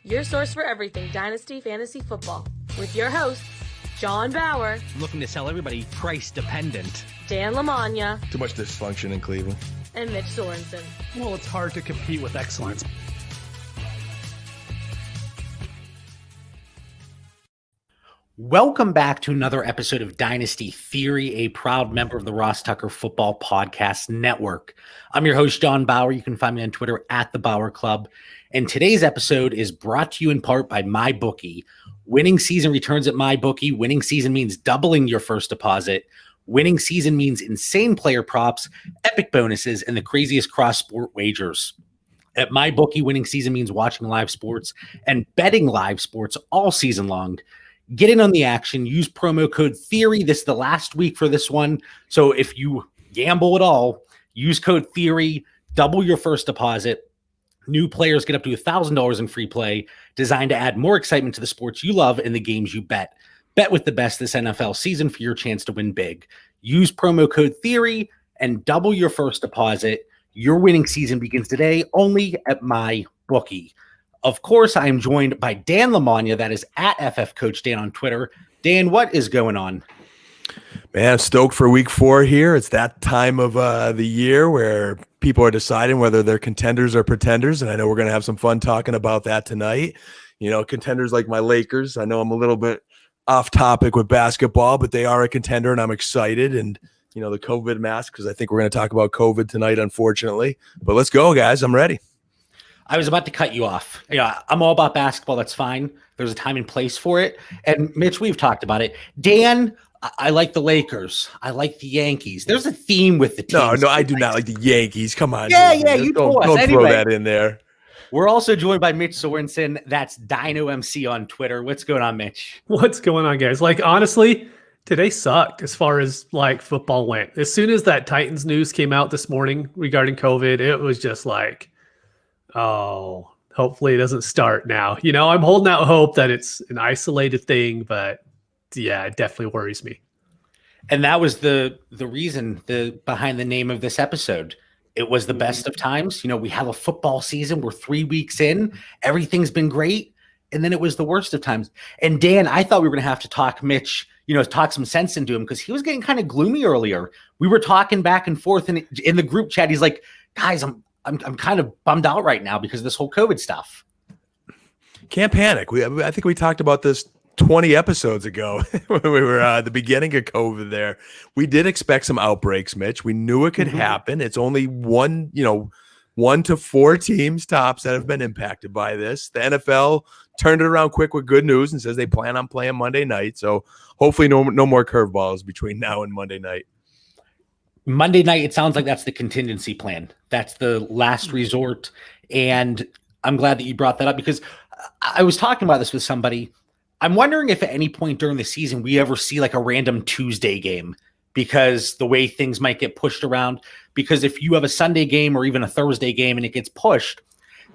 your source for everything Dynasty Fantasy Football. With your hosts, John Bauer. Looking to sell everybody price-dependent. Dan Lamagna. Too much dysfunction in Cleveland. And Mitch Sorensen. Well, it's hard to compete with excellence. Welcome back to another episode of Dynasty Theory, a proud member of the Ross Tucker Football Podcast Network. I'm your host, John Bauer. You can find me on Twitter at The Bauer Club. And today's episode is brought to you in part by MyBookie. Winning season returns at MyBookie. Winning season means doubling your first deposit. Winning season means insane player props, epic bonuses, and the craziest cross-sport wagers. At MyBookie, winning season means watching live sports and betting live sports all season long. Get in on the action. Use promo code THEORY. This is the last week for this one. So if you gamble at all, use code THEORY, double your first deposit. New players get up to $1,000 in free play, designed to add more excitement to the sports you love and the games you bet. Bet with the best this NFL season for your chance to win big. Use promo code THEORY and double your first deposit. Your winning season begins today only at MyBookie. Of course, I am joined by Dan Lamagna, that is at FF Coach Dan on Twitter. Dan, what is going on? Man, stoked for week 4 here. It's that time of the year where people are deciding whether they're contenders or pretenders, and I know we're going to have some fun talking about that tonight. You know, contenders like my Lakers. I know I'm a little bit off topic with basketball, but they are a contender, and I'm excited. And, you know, the COVID mask, because I think we're going to talk about COVID tonight, unfortunately. But let's go, guys. I'm ready. I was about to cut you off. Yeah, I'm all about basketball. That's fine. There's a time and place for it. And Mitch, we've talked about it. Dan, I like the Lakers. I like the Yankees. There's a theme with the teams. No, I do not like the Yankees. Come on. Yeah, dude. You don't anyway, throw that in there. We're also joined by Mitch Sorensen. That's Dino MC on Twitter. What's going on, Mitch? What's going on, guys? Like, honestly, today sucked as far as like football went. As soon as that Titans news came out this morning regarding COVID, it was just like, oh, hopefully it doesn't start now. You know, I'm holding out hope that it's an isolated thing, but yeah, it definitely worries me. And that was the reason behind the name of this episode. It was the best of times. You know, we have a football season. We're 3 weeks in. Everything's been great. And then it was the worst of times. And Dan, I thought we were going to have to talk Mitch, talk some sense into him because he was getting kind of gloomy earlier. We were talking back and forth in the group chat. He's like, guys, I'm kind of bummed out right now because of this whole COVID stuff. Can't panic. I think we talked about this 20 episodes ago when we were at the beginning of COVID there. We did expect some outbreaks, Mitch. We knew it could happen. It's only 1 to 4 teams tops that have been impacted by this. The NFL turned it around quick with good news and says they plan on playing Monday night. So hopefully no more curveballs between now and Monday night. Monday night, it sounds like that's the contingency plan. That's the last resort. And I'm glad that you brought that up because I was talking about this with somebody. I'm wondering if at any point during the season we ever see like a random Tuesday game because the way things might get pushed around. Because if you have a Sunday game or even a Thursday game and it gets pushed,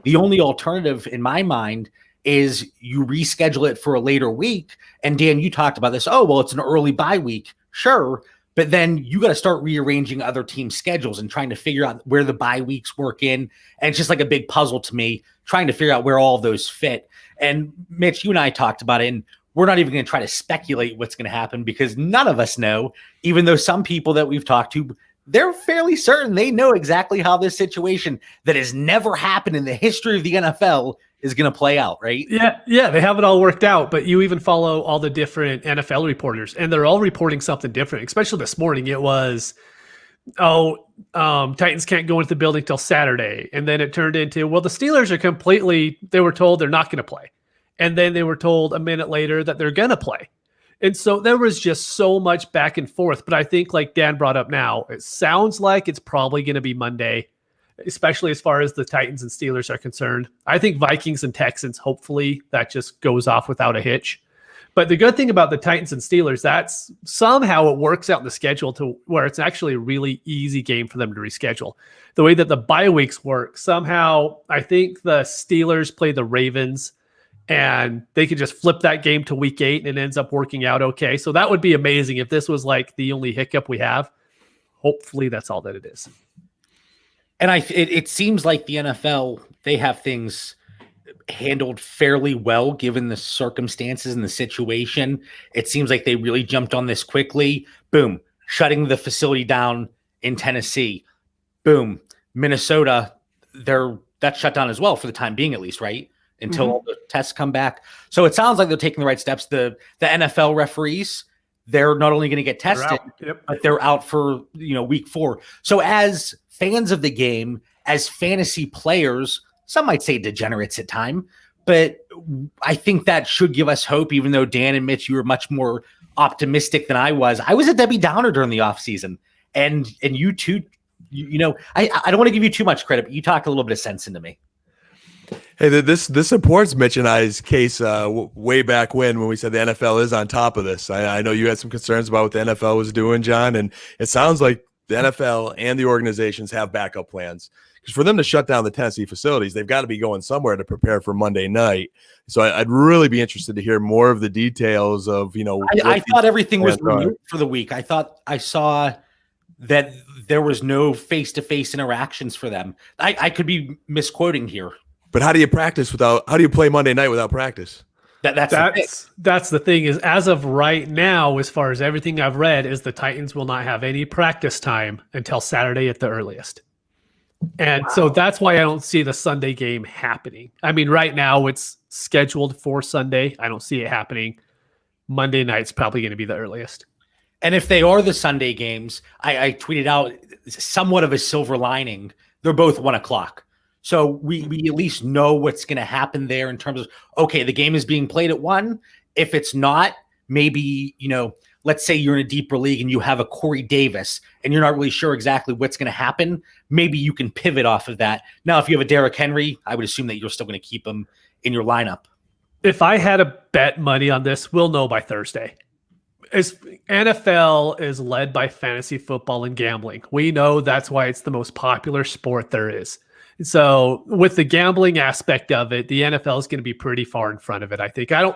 the only alternative in my mind is you reschedule it for a later week. And Dan, you talked about this. Oh, well, it's an early bye week. Sure. But then you got to start rearranging other team schedules and trying to figure out where the bye weeks work in. And it's just like a big puzzle to me, trying to figure out where all of those fit. And Mitch, you and I talked about it, and we're not even going to try to speculate what's going to happen because none of us know, even though some people that we've talked to, they're fairly certain they know exactly how this situation that has never happened in the history of the NFL is going to play out, right? Yeah, they have it all worked out, but you even follow all the different NFL reporters, and they're all reporting something different. Especially this morning, it was, Titans can't go into the building till Saturday, and then it turned into, well, the Steelers are they were told they're not going to play, and then they were told a minute later that they're going to play. And so there was just so much back and forth, but I think like Dan brought up now, it sounds like it's probably going to be Monday, especially as far as the Titans and Steelers are concerned. I think Vikings and Texans, hopefully that just goes off without a hitch. But the good thing about the Titans and Steelers, that's somehow it works out in the schedule to where it's actually a really easy game for them to reschedule. The way that the bye weeks work, somehow I think the Steelers play the Ravens and they could just flip that game to week 8 and it ends up working out okay. So that would be amazing if this was like the only hiccup we have. Hopefully that's all that it is. And it seems like the NFL, they have things handled fairly well given the circumstances and the situation. It seems like they really jumped on this quickly. Boom, shutting the facility down in Tennessee. Boom, Minnesota, that's shut down as well for the time being, at least, right? Until all the tests come back. So it sounds like they're taking the right steps. The NFL referees, they're not only going to get tested, but they're out for week 4. So as fans of the game, as fantasy players, some might say degenerates at time, but I think that should give us hope, even though Dan and Mitch, you were much more optimistic than I was. I was a Debbie Downer during the offseason. And you too, I don't want to give you too much credit, but you talked a little bit of sense into me. Hey, this supports Mitch and I's case way back when we said the NFL is on top of this. I know you had some concerns about what the NFL was doing, John, and it sounds like the NFL and the organizations have backup plans. Because for them to shut down the Tennessee facilities, they've got to be going somewhere to prepare for Monday night. So I'd really be interested to hear more of the details of, I thought everything was renewed for the week. I thought I saw that there was no face-to-face interactions for them. I could be misquoting here. But how do you play Monday night without practice? That's the thing is, as of right now, as far as everything I've read, is the Titans will not have any practice time until Saturday at the earliest. And so that's why I don't see the Sunday game happening. I mean, right now it's scheduled for Sunday. I don't see it happening. Monday night's probably going to be the earliest. And if they are the Sunday games, I tweeted out somewhat of a silver lining. They're both 1:00. So we at least know what's going to happen there in terms of, okay, the game is being played at 1. If it's not, maybe, let's say you're in a deeper league and you have a Corey Davis and you're not really sure exactly what's going to happen. Maybe you can pivot off of that. Now, if you have a Derrick Henry, I would assume that you're still going to keep him in your lineup. If I had to bet money on this, we'll know by Thursday. As NFL is led by fantasy football and gambling. We know that's why it's the most popular sport there is. So with the gambling aspect of it, the NFL is going to be pretty far in front of it, I think. I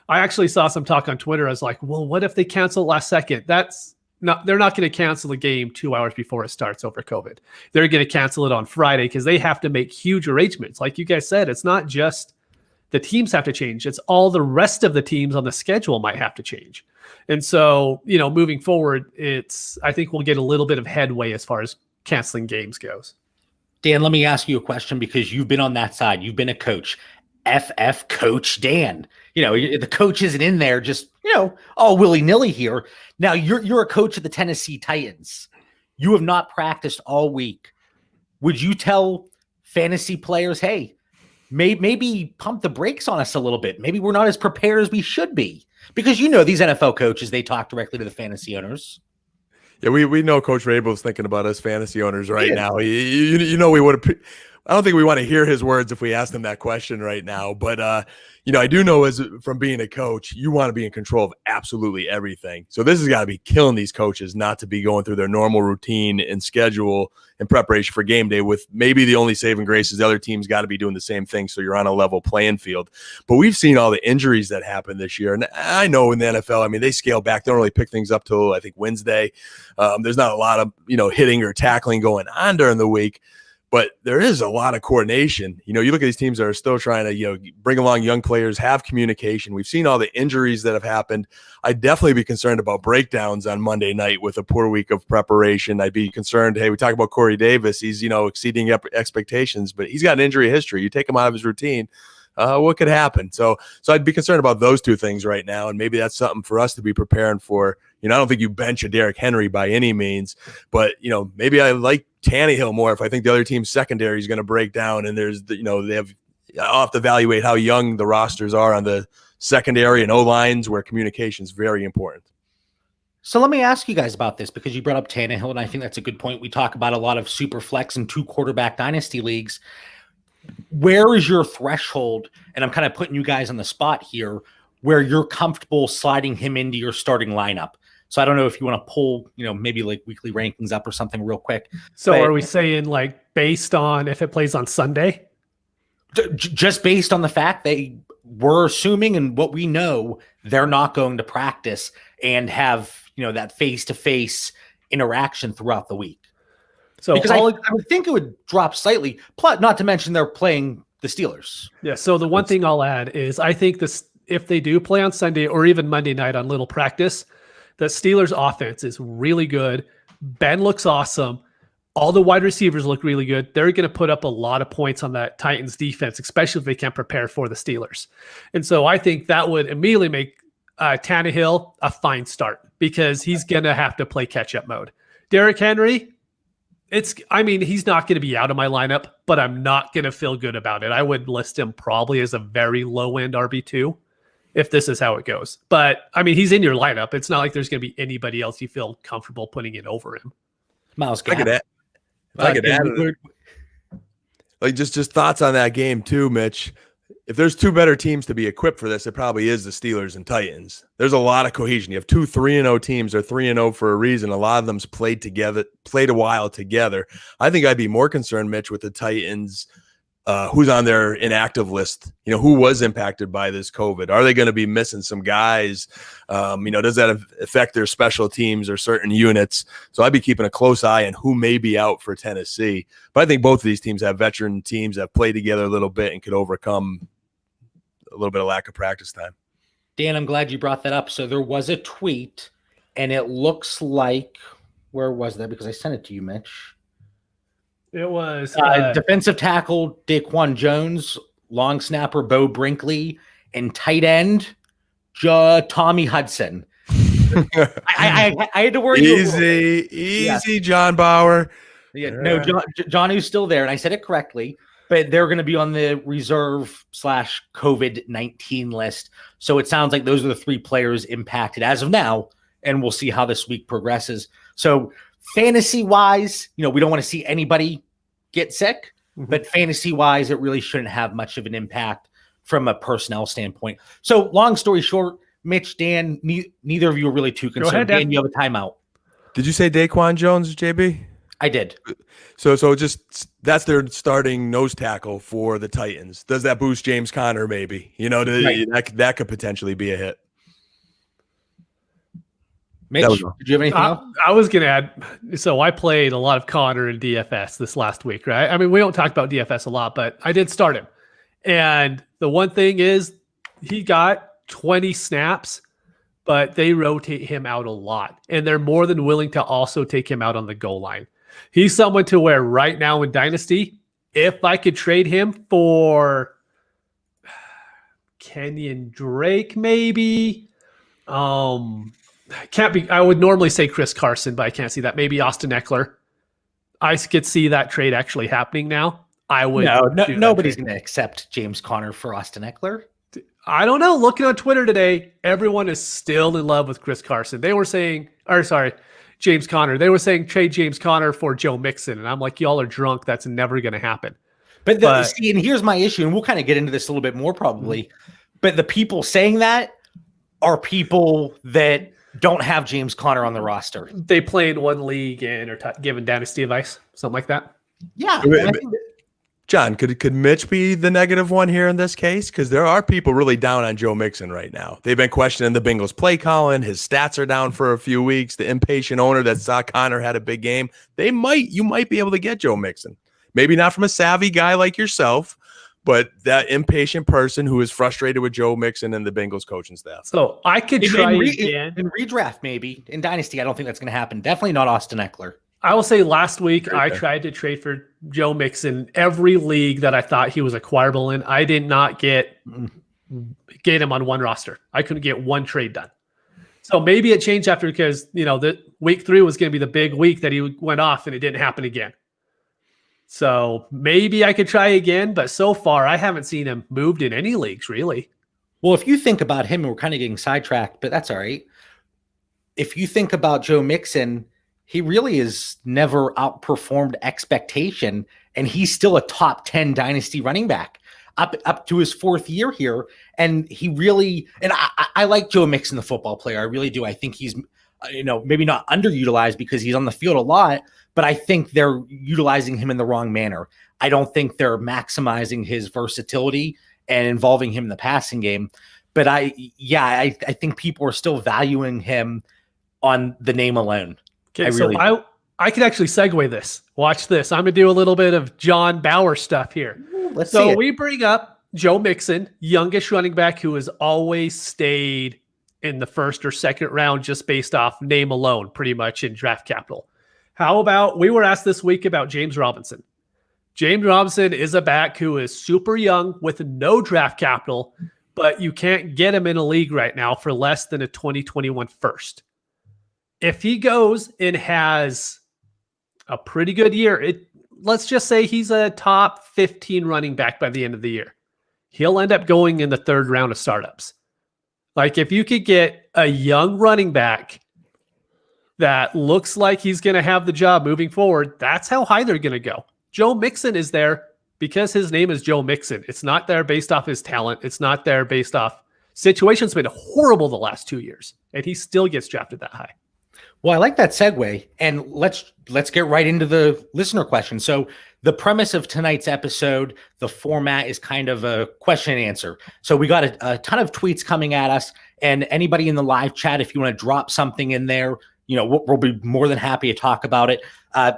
actually saw some talk on Twitter. I was like, well, what if they cancel last second? They're not going to cancel the game 2 hours before it starts over COVID. They're going to cancel it on Friday because they have to make huge arrangements. Like you guys said, it's not just the teams have to change. It's all the rest of the teams on the schedule might have to change. And so, moving forward, I think we'll get a little bit of headway as far as canceling games goes. Dan, let me ask you a question because you've been on that side. You've been a coach. FF Coach Dan. The coach isn't in there just, all willy-nilly here. Now, you're a coach of the Tennessee Titans. You have not practiced all week. Would you tell fantasy players, hey, maybe pump the brakes on us a little bit? Maybe we're not as prepared as we should be. Because these NFL coaches, they talk directly to the fantasy owners. Yeah, we know Coach Rabel's thinking about us fantasy owners right now. We would have. I don't think we want to hear his words if we asked him that question right now. But I do know from being a coach, you want to be in control of absolutely everything. So this has got to be killing these coaches not to be going through their normal routine and schedule in preparation for game day. With maybe the only saving grace is the other team's got to be doing the same thing, so you're on a level playing field. But we've seen all the injuries that happened this year, and I know in the NFL, they scale back. They don't really pick things up till I think Wednesday. There's not a lot of hitting or tackling going on during the week. But there is a lot of coordination. You look at these teams that are still trying to, bring along young players, have communication. We've seen all the injuries that have happened. I'd definitely be concerned about breakdowns on Monday night with a poor week of preparation. I'd be concerned, hey, we talk about Corey Davis. He's, exceeding expectations, but he's got an injury history. You take him out of his routine, what could happen? So I'd be concerned about those two things right now, and maybe that's something for us to be preparing for. I don't think you bench a Derrick Henry by any means, but maybe I like Tannehill more if I think the other team's secondary is going to break down, and I'll have to evaluate how young the rosters are on the secondary and O-lines where communication is very important. So let me ask you guys about this because you brought up Tannehill, and I think that's a good point. We talk about a lot of super flex and 2-quarterback dynasty leagues. Where is your threshold? And I'm kind of putting you guys on the spot here where you're comfortable sliding him into your starting lineup. So I don't know if you want to pull, maybe like weekly rankings up or something real quick. So are we saying like based on if it plays on Sunday? Just based on the fact we're assuming and what we know, they're not going to practice and have, that face-to-face interaction throughout the week. So because I would think it would drop slightly. Plus, not to mention they're playing the Steelers. Yeah. So the one thing I'll add is I think this, if they do play on Sunday or even Monday night on little practice, the Steelers offense is really good. Ben looks awesome. All the wide receivers look really good. They're going to put up a lot of points on that Titans defense, especially if they can't prepare for the Steelers. And so I think that would immediately make Tannehill a fine start because he's going to have to play catch-up mode. Derrick Henry, he's not going to be out of my lineup, but I'm not going to feel good about it. I would list him probably as a very low-end RB2 if this is how it goes. But, he's in your lineup. It's not like there's going to be anybody else you feel comfortable putting it over him. Miles, I could add like just thoughts on that game too, Mitch. If there's two better teams to be equipped for this, it probably is the Steelers and Titans. There's a lot of cohesion. You have two 3-0 teams. They're 3-0 for a reason. A lot of them's played a while together. I think I'd be more concerned, Mitch, with the Titans. Who's on their inactive list? Who was impacted by this COVID? Are they going to be missing some guys? Does that affect their special teams or certain units? So I'd be keeping a close eye on who may be out for Tennessee. But I think both of these teams have veteran teams that have played together a little bit and could overcome a little bit of lack of practice time. Dan, I'm glad you brought that up. So there was a tweet, and it looks like, where was that? Because I sent it to you, Mitch. It was defensive tackle Daquan Jones, long snapper Bo Brinkley, and tight end Tommy Hudson. I had to worry. Easy, John Bauer. Yeah, no, John who's still there, and I said it correctly. But they're going to be on the reserve / COVID-19 list. So it sounds like those are the three players impacted as of now, and we'll see how this week progresses. So fantasy-wise, we don't want to see anybody get sick, but fantasy-wise, it really shouldn't have much of an impact from a personnel standpoint. So long story short, Mitch, Dan, neither of you are really too concerned. Go ahead, Dan, you have a timeout. Did you say Daquan Jones, JB? I did. So just that's their starting nose tackle for the Titans. Does that boost James Conner maybe? That could potentially be a hit. Mitch, did you have anything else? I was going to add, so I played a lot of Connor in DFS this last week, right? We don't talk about DFS a lot, but I did start him. And the one thing is he got 20 snaps, but they rotate him out a lot. And they're more than willing to also take him out on the goal line. He's someone to where right now in Dynasty, if I could trade him for Kenyon Drake, maybe, can't be. I would normally say Chris Carson, but I can't see that. Maybe Austin Eckler. I could see that trade actually happening now. I would. Nobody's going to accept James Conner for Austin Eckler. I don't know. Looking on Twitter today, everyone is still in love with Chris Carson. They were saying, James Conner. They were saying trade James Conner for Joe Mixon, and I'm like, y'all are drunk. That's never going to happen. But see, and here's my issue, and we'll kind of get into this a little bit more probably. But the people saying that are people that don't have James Conner on the roster. They play in one league and are given Dynasty advice, something like that. Yeah. John, could Mitch be the negative one here in this case? Because there are people really down on Joe Mixon right now. They've been questioning the Bengals play calling. His stats are down for a few weeks. The impatient owner that saw Conner had a big game. You might be able to get Joe Mixon. Maybe not from a savvy guy like yourself, but that impatient person who is frustrated with Joe Mixon and the Bengals coaching staff. So I could try again. In redraft, maybe. In Dynasty, I don't think that's going to happen. Definitely not Austin Eckler. I will say last week I tried to trade for Joe Mixon every league that I thought he was acquirable in. I did not get him on one roster. I couldn't get one trade done. So maybe it changed after because, the week 3 was going to be the big week that he went off and it didn't happen again. So maybe I could try again, but so far I haven't seen him moved in any leagues really. Well, if you think about him, and we're kind of getting sidetracked, but that's all right. If you think about Joe Mixon, he really has never outperformed expectation, and he's still a top 10 Dynasty running back up to his 4th year here. And he really, and I like Joe Mixon, the football player. I really do. I think he's, maybe not underutilized because he's on the field a lot, but I think they're utilizing him in the wrong manner. I don't think they're maximizing his versatility and involving him in the passing game. But I think people are still valuing him on the name alone. Okay, I could actually segue this. Watch this. I'm going to do a little bit of John Bauer stuff here. Let's see it. We bring up Joe Mixon, youngest running back who has always stayed in the first or second round just based off name alone, pretty much in draft capital. How about, we were asked this week about James Robinson. James Robinson is a back who is super young with no draft capital, but you can't get him in a league right now for less than a 2021 first. If he goes and has a pretty good year, let's just say he's a top 15 running back by the end of the year, he'll end up going in the third round of startups. Like if you could get a young running back that looks like he's going to have the job moving forward, that's how high they're going to go. Joe Mixon is there because his name is Joe Mixon. It's not there based off his talent. It's not there based off situation's been horrible the last 2 years, and he still gets drafted that high. Well, I like that segue, and let's get right into the listener question. So the premise of tonight's episode, the format is kind of a question and answer. So we got a ton of tweets coming at us, and anybody in the live chat, if you want to drop something in there, we'll be more than happy to talk about it.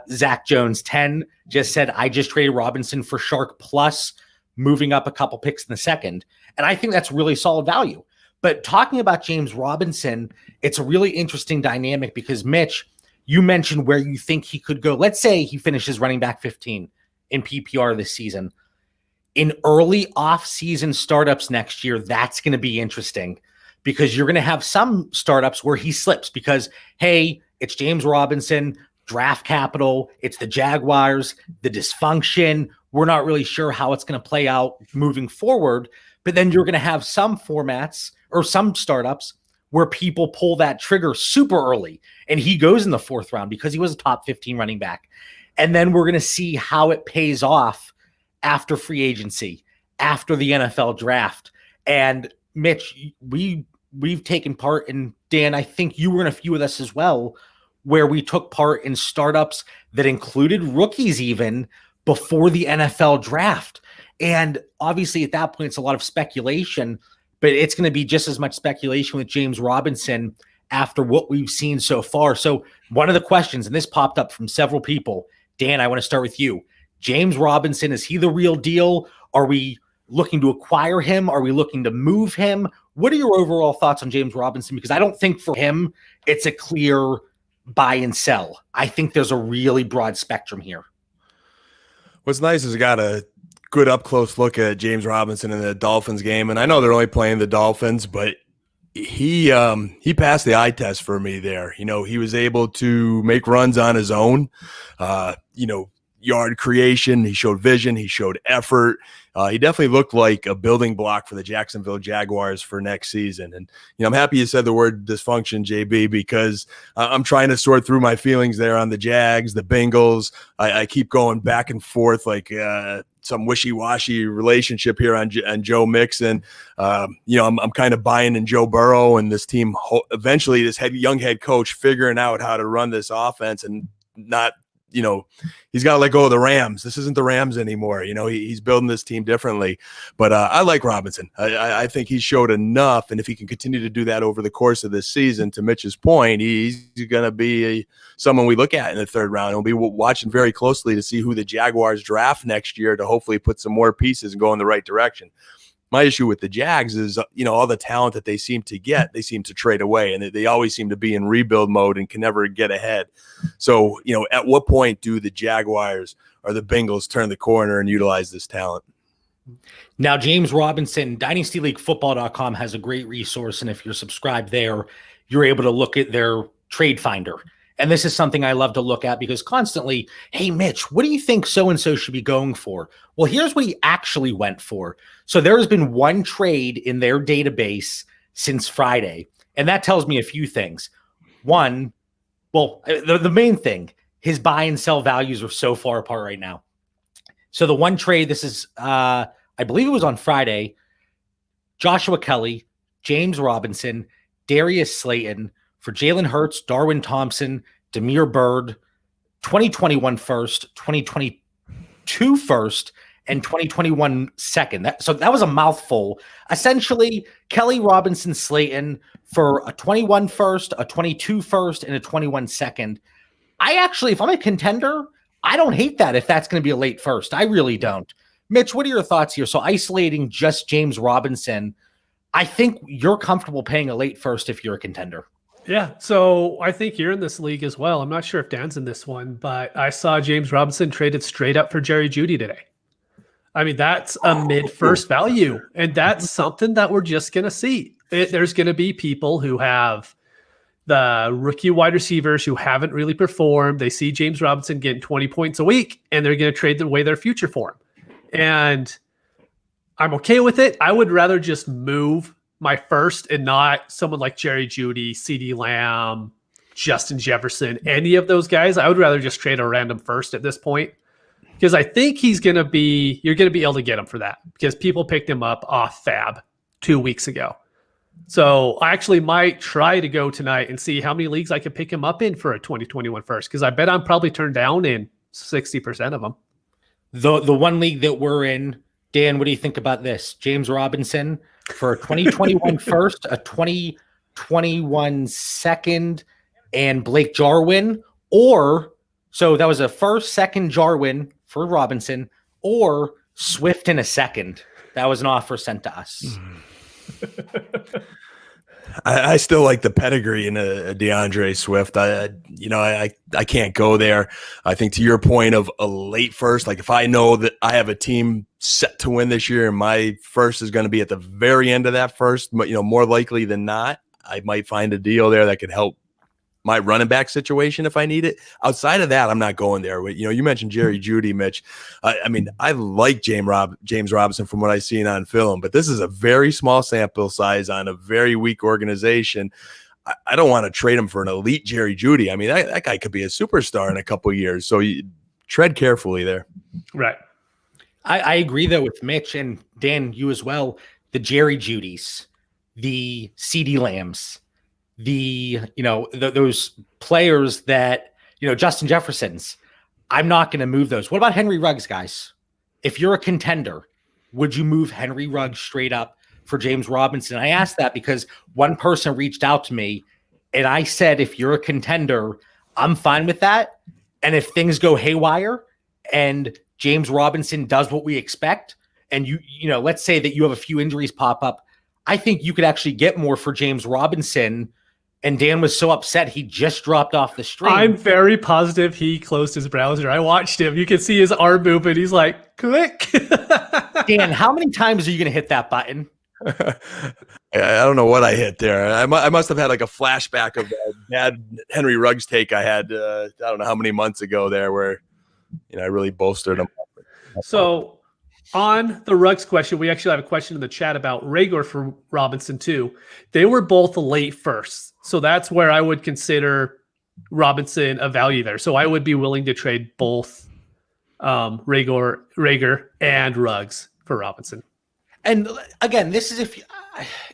Zach Jones 10 just said, I just traded Robinson for Shark Plus, moving up a couple picks in the second. And I think that's really solid value. But talking about James Robinson, it's a really interesting dynamic because, Mitch, you mentioned where you think he could go. Let's say he finishes running back 15 in PPR this season. In early off-season startups next year, that's going to be interesting because you're going to have some startups where he slips because, hey, it's James Robinson, draft capital, it's the Jaguars, the dysfunction. We're not really sure how it's going to play out moving forward. But then you're going to have some formats or some startups where people pull that trigger super early and he goes in the fourth round because he was a top 15 running back. And then we're going to see how it pays off after free agency, after the NFL draft. And Mitch, we've taken part in, Dan, I think you were in a few of us as well, where we took part in startups that included rookies even before the NFL draft. And obviously at that point, it's a lot of speculation, but it's going to be just as much speculation with James Robinson after what we've seen so far. So one of the questions, and this popped up from several people, Dan, I want to start with you. James Robinson, is he the real deal? Are we looking to acquire him? Are we looking to move him? What are your overall thoughts on James Robinson? Because I don't think for him, it's a clear buy and sell. I think there's a really broad spectrum here. What's nice is I got a good up close look at James Robinson in the Dolphins game. And I know they're only playing the Dolphins, but he passed the eye test for me there. He was able to make runs on his own, yard creation. He showed vision. He showed effort. He definitely looked like a building block for the Jacksonville Jaguars for next season. And, I'm happy you said the word dysfunction, JB, because I'm trying to sort through my feelings there on the Jags, the Bengals. I keep going back and forth like some wishy-washy relationship here on Joe Mixon. I'm kind of buying in Joe Burrow and this team. Eventually, this young head coach figuring out how to run this offense and not. He's got to let go of the Rams. This isn't the Rams anymore. He's building this team differently. But I like Robinson. I think he showed enough. And if he can continue to do that over the course of this season, to Mitch's point, he's going to be someone we look at in the third round. And we'll be watching very closely to see who the Jaguars draft next year to hopefully put some more pieces and go in the right direction. My issue with the Jags is, all the talent that they seem to get, they seem to trade away, and they always seem to be in rebuild mode and can never get ahead. So, at what point do the Jaguars or the Bengals turn the corner and utilize this talent? Now, James Robinson, DynastyLeagueFootball.com has a great resource, and if you're subscribed there, you're able to look at their trade finder. And this is something I love to look at because constantly, hey, Mitch, what do you think so-and-so should be going for? Well, here's what he actually went for. So there has been one trade in their database since Friday, and that tells me a few things. One, well, the main thing, his buy and sell values are so far apart right now. So the one trade, this is, I believe it was on Friday, Joshua Kelly, James Robinson, Darius Slayton, for Jalen Hurts, Darwin Thompson, Damiere Byrd, 2021 first, 2022 first, and 2021 second. So that was a mouthful. Essentially, Kelly, Robinson, Slayton for a 21 first, a 22 first, and a 21 second. if I'm a contender, I don't hate that if that's going to be a late first. I really don't. Mitch, what are your thoughts here? So isolating just James Robinson, I think you're comfortable paying a late first if you're a contender. Yeah, so I think you're in this league as well. I'm not sure if Dan's in this one, but I saw James Robinson traded straight up for Jerry Jeudy today. I mean, that's a mid-first value, and that's something that we're just going to see. There's going to be people who have the rookie wide receivers who haven't really performed. They see James Robinson getting 20 points a week, and they're going to trade away their future for him. And I'm okay with it. I would rather just move my first and not someone like Jerry Jeudy, CeeDee Lamb, Justin Jefferson, any of those guys. I would rather just trade a random first at this point, because I think you're going to be able to get him for that, because people picked him up off Fab 2 weeks ago. So I actually might try to go tonight and see how many leagues I could pick him up in for a 2021 first, because I bet I'm probably turned down in 60% of them. The one league that we're in, Dan, what do you think about this? James Robinson for a 2021 first, a 2021 second, and Blake Jarwin, or so that was a first, second Jarwin for Robinson, or Swift in a second. That was an offer sent to us. I still like the pedigree in a DeAndre Swift. I can't go there. I think to your point of a late first, like if I know that I have a team set to win this year and my first is going to be at the very end of that first, but more likely than not, I might find a deal there that could help my running back situation if I need it. Outside of that, I'm not going there. You mentioned Jerry Jeudy, Mitch. I mean, I like James Robinson from what I've seen on film, but this is a very small sample size on a very weak organization. I don't want to trade him for an elite Jerry Jeudy. I mean, that guy could be a superstar in a couple of years. So you tread carefully there. Right. I agree, though, with Mitch and Dan, you as well. The Jerry Judys, the CeeDee Lambs, those players that, Justin Jefferson's, I'm not going to move those. What about Henry Ruggs, guys? If you're a contender, would you move Henry Ruggs straight up for James Robinson? I asked that because one person reached out to me and I said, if you're a contender, I'm fine with that. And if things go haywire and James Robinson does what we expect, and let's say that you have a few injuries pop up, I think you could actually get more for James Robinson. And Dan was so upset he just dropped off the stream. I'm very positive he closed his browser. I watched him. You can see his arm moving. He's like, click. Dan, how many times are you going to hit that button? I don't know what I hit there. I must have had like a flashback of that bad Henry Ruggs take I had, I don't know how many months ago there where, I really bolstered him. So on the Ruggs question, we actually have a question in the chat about Rager for Robinson too. They were both late firsts. So that's where I would consider Robinson a value there. So I would be willing to trade both Rager and Ruggs for Robinson. And again, this is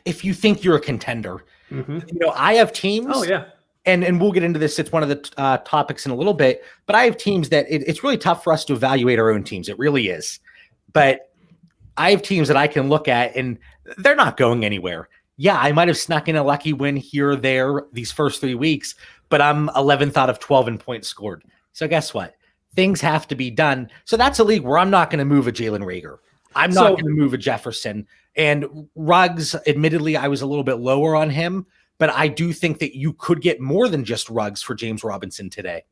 if you think you're a contender. Mm-hmm. I have teams. Oh, yeah. And we'll get into this. It's one of the topics in a little bit. But I have teams that it's really tough for us to evaluate our own teams. It really is. But I have teams that I can look at, and they're not going anywhere. Yeah, I might have snuck in a lucky win here or there these first 3 weeks, but I'm 11th out of 12 in points scored. So guess what? Things have to be done. So that's a league where I'm not going to move a Jalen Rager. I'm not going to move a Jefferson. And Ruggs, admittedly, I was a little bit lower on him, but I do think that you could get more than just Ruggs for James Robinson today.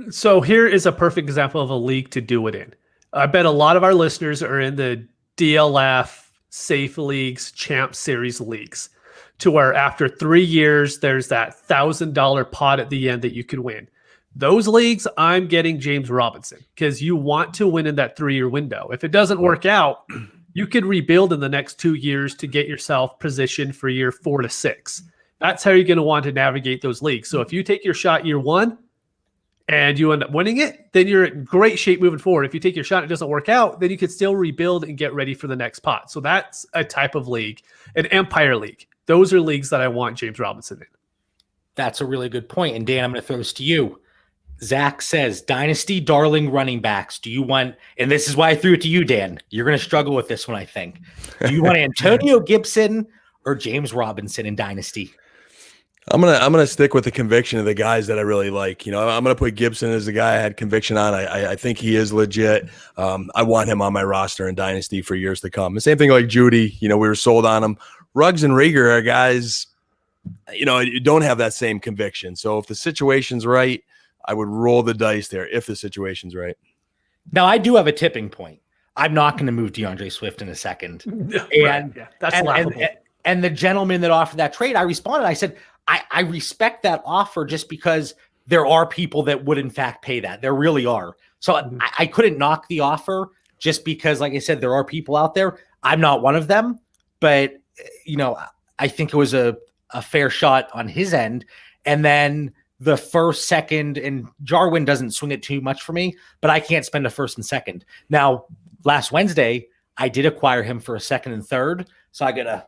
So here is a perfect example of a league to do it in. I bet a lot of our listeners are in the DLF, Safe Leagues, Champ Series leagues, to where after 3 years, there's that $1,000 pot at the end that you could win. Those leagues, I'm getting James Robinson because you want to win in that 3-year window. If it doesn't work out, you could rebuild in the next 2 years to get yourself positioned for year 4 to 6. That's how you're going to want to navigate those leagues. So if you take your shot year 1 and you end up winning it, then you're in great shape moving forward. If you take your shot and it doesn't work out, then you could still rebuild and get ready for the next pot. So that's a type of league, an Empire League. Those are leagues that I want James Robinson in. That's a really good point. And Dan, I'm going to throw this to you. Zach says, Dynasty darling running backs. Do you want, and this is why I threw it to you, Dan. You're going to struggle with this one, I think. Do you want Antonio Gibson or James Robinson in Dynasty? I'm gonna stick with the conviction of the guys that I really like. I'm gonna put Gibson as the guy I had conviction on. I think he is legit. I want him on my roster in Dynasty for years to come. The same thing like Judy. We were sold on him. Ruggs and Rieger are guys, you don't have that same conviction. So if the situation's right, I would roll the dice there if the situation's right. Now I do have a tipping point. I'm not going to move DeAndre Swift in a second. That's laughable. And the gentleman that offered that trade, I responded. I said, I respect that offer just because there are people that would in fact pay that. There really are. So I couldn't knock the offer just because, like I said, there are people out there. I'm not one of them, but I think it was a fair shot on his end. And then the first, second, and Jarwin doesn't swing it too much for me, but I can't spend a first and second. Now, last Wednesday, I did acquire him for a second and third. So I got to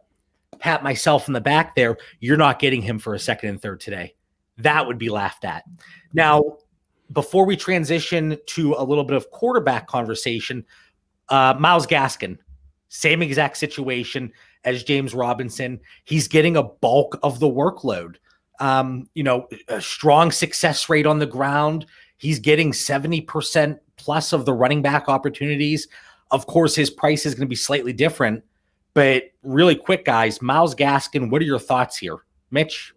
pat myself in the back there. You're not getting him for a second and third today. That would be laughed at. Now, before we transition to a little bit of quarterback conversation, Myles Gaskin, same exact situation as James Robinson. He's getting a bulk of the workload. A strong success rate on the ground. He's getting 70% plus of the running back opportunities. Of course, his price is going to be slightly different. But really quick, guys, Myles Gaskin, what are your thoughts here? Mitch?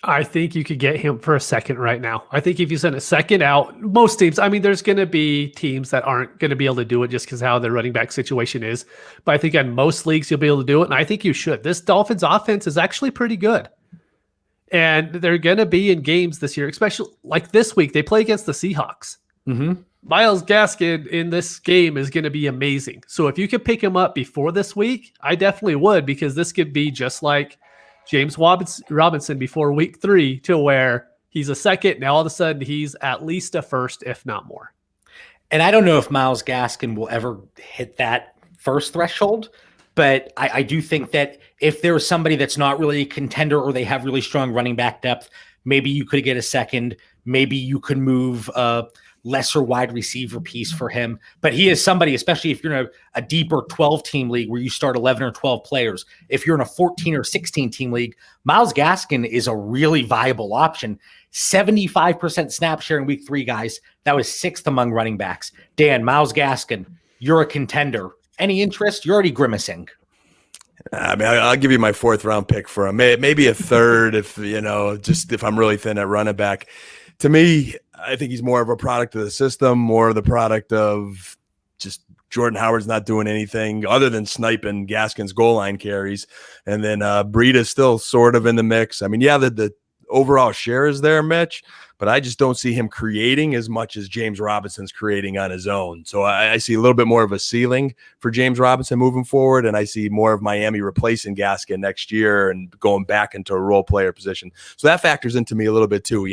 I think you could get him for a second right now. I think if you send a second out, most teams, there's going to be teams that aren't going to be able to do it just because how their running back situation is. But I think in most leagues, you'll be able to do it. And I think you should. This Dolphins offense is actually pretty good. And they're going to be in games this year, especially like this week. They play against the Seahawks. Mm-hmm. Myles Gaskin in this game is going to be amazing. So if you could pick him up before this week, I definitely would, because this could be just like James Robinson before week 3, to where he's a second. Now all of a sudden he's at least a first, if not more. And I don't know if Myles Gaskin will ever hit that first threshold, but I do think that if there was somebody that's not really a contender or they have really strong running back depth, maybe you could get a second. Maybe you could move lesser wide receiver piece for him. But he is somebody, especially if you're in a deeper 12-team league where you start 11 or 12 players. If you're in a 14 or 16-team league, Myles Gaskin is a really viable option. 75% snap share in week 3, guys. That was 6th among running backs. Dan, Myles Gaskin, you're a contender. Any interest? You're already grimacing. I'll give you my 4th round pick for him. Maybe a third if I'm really thin at running back. To me, I think he's more of a product of the system, more of the product of just Jordan Howard's not doing anything other than sniping Gaskin's goal line carries. And then Breida's still sort of in the mix. The overall share is there, Mitch, but I just don't see him creating as much as James Robinson's creating on his own. So I see a little bit more of a ceiling for James Robinson moving forward, and I see more of Miami replacing Gaskin next year and going back into a role player position. So that factors into me a little bit too.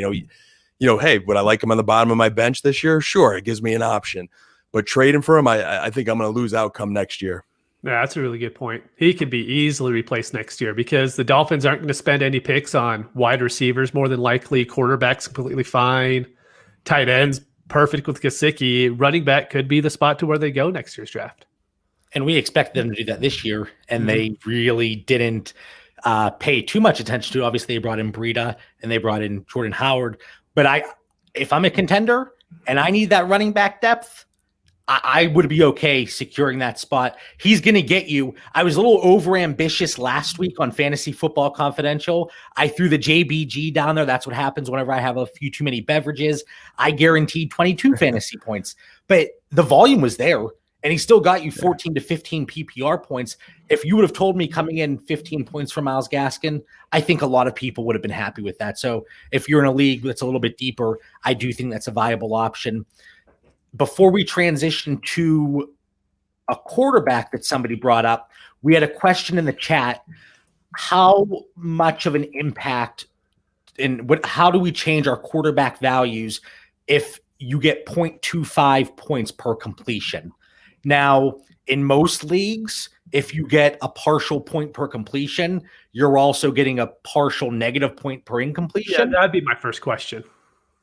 Hey, would I like him on the bottom of my bench this year? Sure, it gives me an option. But trading for him, I think I'm going to lose outcome next year. Yeah, that's a really good point. He could be easily replaced next year because the Dolphins aren't going to spend any picks on wide receivers, more than likely. Quarterbacks completely fine. Tight ends, perfect with Gesicki. Running back could be the spot to where they go next year's draft. And we expected them to do that this year, and they really didn't pay too much attention to. Obviously, they brought in Breida and they brought in Jordan Howard. But if I'm a contender and I need that running back depth, I would be okay securing that spot. He's going to get you. I was a little overambitious last week on Fantasy Football Confidential. I threw the JBG down there. That's what happens whenever I have a few too many beverages. I guaranteed 22 fantasy points, but the volume was there, and he still got you 14 to 15 PPR points. If you would have told me coming in 15 points for Myles Gaskin, I think a lot of people would have been happy with that. So if you're in a league that's a little bit deeper, I do think that's a viable option. Before we transition to a quarterback that somebody brought up, we had a question in the chat. How much of an impact how do we change our quarterback values if you get 0.25 points per completion? Now, in most leagues, if you get a partial point per completion, you're also getting a partial negative point per incompletion. Yeah, that'd be my first question.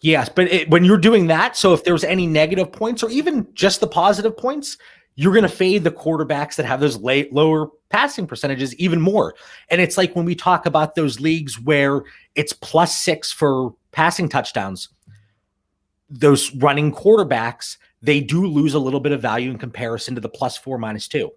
Yes, but when you're doing that, so if there's any negative points or even just the positive points, you're going to fade the quarterbacks that have those lower passing percentages even more. And it's like when we talk about those leagues where it's +6 for passing touchdowns, those running quarterbacks, they do lose a little bit of value in comparison to the +4, -2.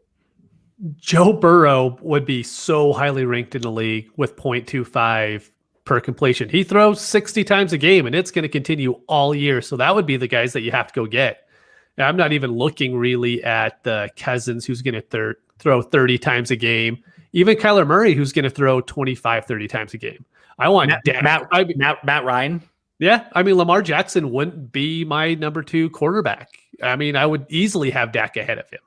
Joe Burrow would be so highly ranked in the league with 0.25 per completion. He throws 60 times a game, and it's going to continue all year. So that would be the guys that you have to go get. Now, I'm not even looking really at the Cousins, who's going to throw 30 times a game. Even Kyler Murray, who's going to throw 25, 30 times a game. I want Matt Ryan. Yeah, I mean, Lamar Jackson wouldn't be my number 2 quarterback. I mean, I would easily have Dak ahead of him.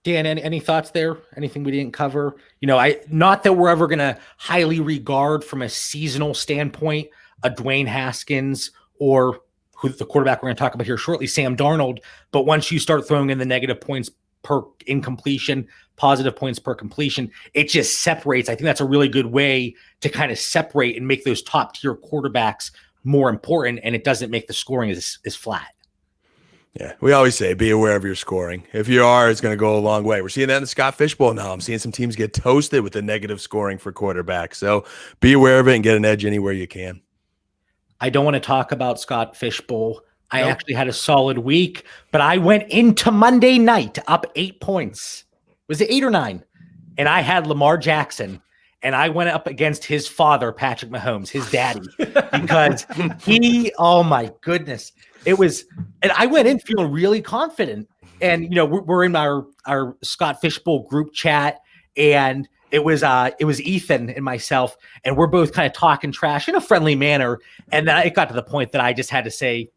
Dan, any thoughts there? Anything we didn't cover? Not that we're ever going to highly regard from a seasonal standpoint a Dwayne Haskins or who the quarterback we're going to talk about here shortly, Sam Darnold. But once you start throwing in the negative points per incompletion, positive points per completion, it just separates. I think that's a really good way to kind of separate and make those top tier quarterbacks more important, and it doesn't make the scoring as flat. Yeah, we always say be aware of your scoring. If you are, it's going to go a long way. We're seeing that in the Scott Fish Bowl now. I'm seeing some teams get toasted with the negative scoring for quarterbacks. So be aware of it and get an edge anywhere you can. I don't want to talk about Scott Fish Bowl. I actually had a solid week, but I went into Monday night up 8 points. Was it 8 or 9? And I had Lamar Jackson, and I went up against his father, Patrick Mahomes, his daddy, because oh my goodness. And I went in feeling really confident. And, we're in our Scott Fish Bowl group chat, and it was Ethan and myself, and we're both kind of talking trash in a friendly manner. And then it got to the point that I just had to say,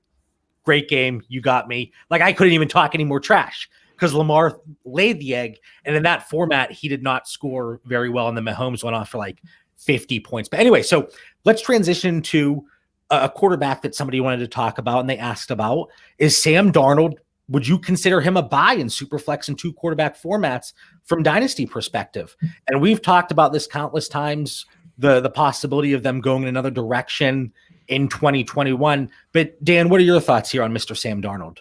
great game. You got me. Like, I couldn't even talk any more trash because Lamar laid the egg. And in that format, he did not score very well. And then Mahomes went off for like 50 points. But anyway, so let's transition to a quarterback that somebody wanted to talk about and they asked about is Sam Darnold. Would you consider him a buy in Superflex and 2 quarterback formats from Dynasty perspective? And we've talked about this countless times, the possibility of them going in another direction in 2021. But Dan, what are your thoughts here on Mr. Sam Darnold?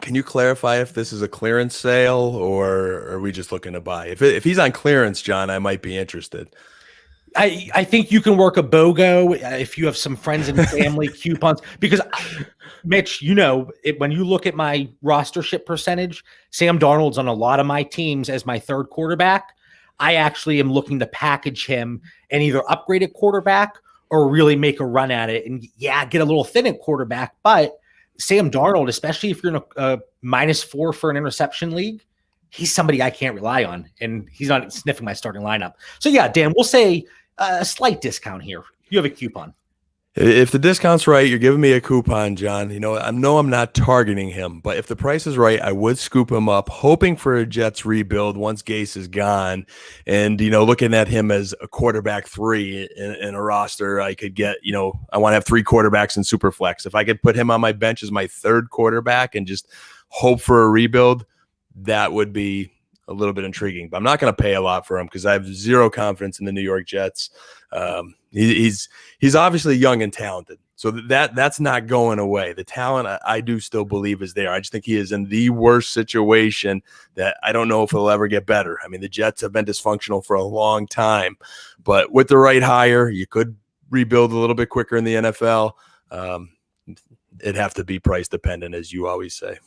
Can you clarify if this is a clearance sale or are we just looking to buy? If he's on clearance, John, I might be interested. I think you can work a BOGO if you have some friends and family coupons, because Mitch, when you look at my rostership percentage, Sam Darnold's on a lot of my teams as my 3rd quarterback. I actually am looking to package him and either upgrade at quarterback or really make a run at it and get a little thin at quarterback. But Sam Darnold, especially if you're in a -4 for an interception league, he's somebody I can't rely on, and he's not sniffing my starting lineup. So Dan, we'll say a slight discount here. You have a coupon. If the discount's right, you're giving me a coupon, John. I know I'm not targeting him, but if the price is right, I would scoop him up, hoping for a Jets rebuild once Gase is gone. And, looking at him as a quarterback 3 in a roster, I could get, I want to have 3 quarterbacks in Superflex. If I could put him on my bench as my 3rd quarterback and just hope for a rebuild, that would be a little bit intriguing. But I'm not going to pay a lot for him because I have zero confidence in the New York Jets. He's obviously young and talented, so that's not going away. The talent I do still believe is there. I just think he is in the worst situation that I don't know if it'll ever get better. I mean, the Jets have been dysfunctional for a long time, but with the right hire, you could rebuild a little bit quicker in the NFL. It'd have to be price dependent, as you always say.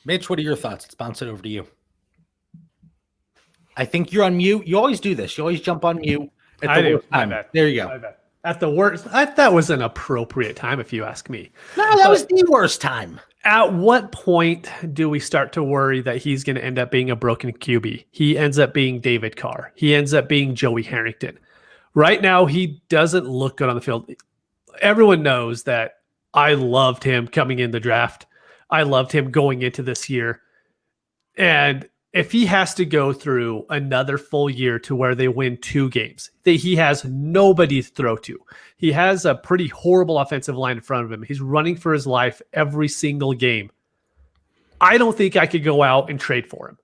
Mitch, what are your thoughts? Let's bounce it over to you. I think you're on mute. You always do this. You always jump on mute. There you go. At the worst, that was an appropriate time, if you ask me. No, that was the worst time. At what point do we start to worry that he's going to end up being a broken QB? He ends up being David Carr. He ends up being Joey Harrington. Right now, he doesn't look good on the field. Everyone knows that I loved him coming in the draft. I loved him going into this year. And if he has to go through another full year to where they win 2 games, he has nobody to throw to. He has a pretty horrible offensive line in front of him. He's running for his life every single game. I don't think I could go out and trade for him.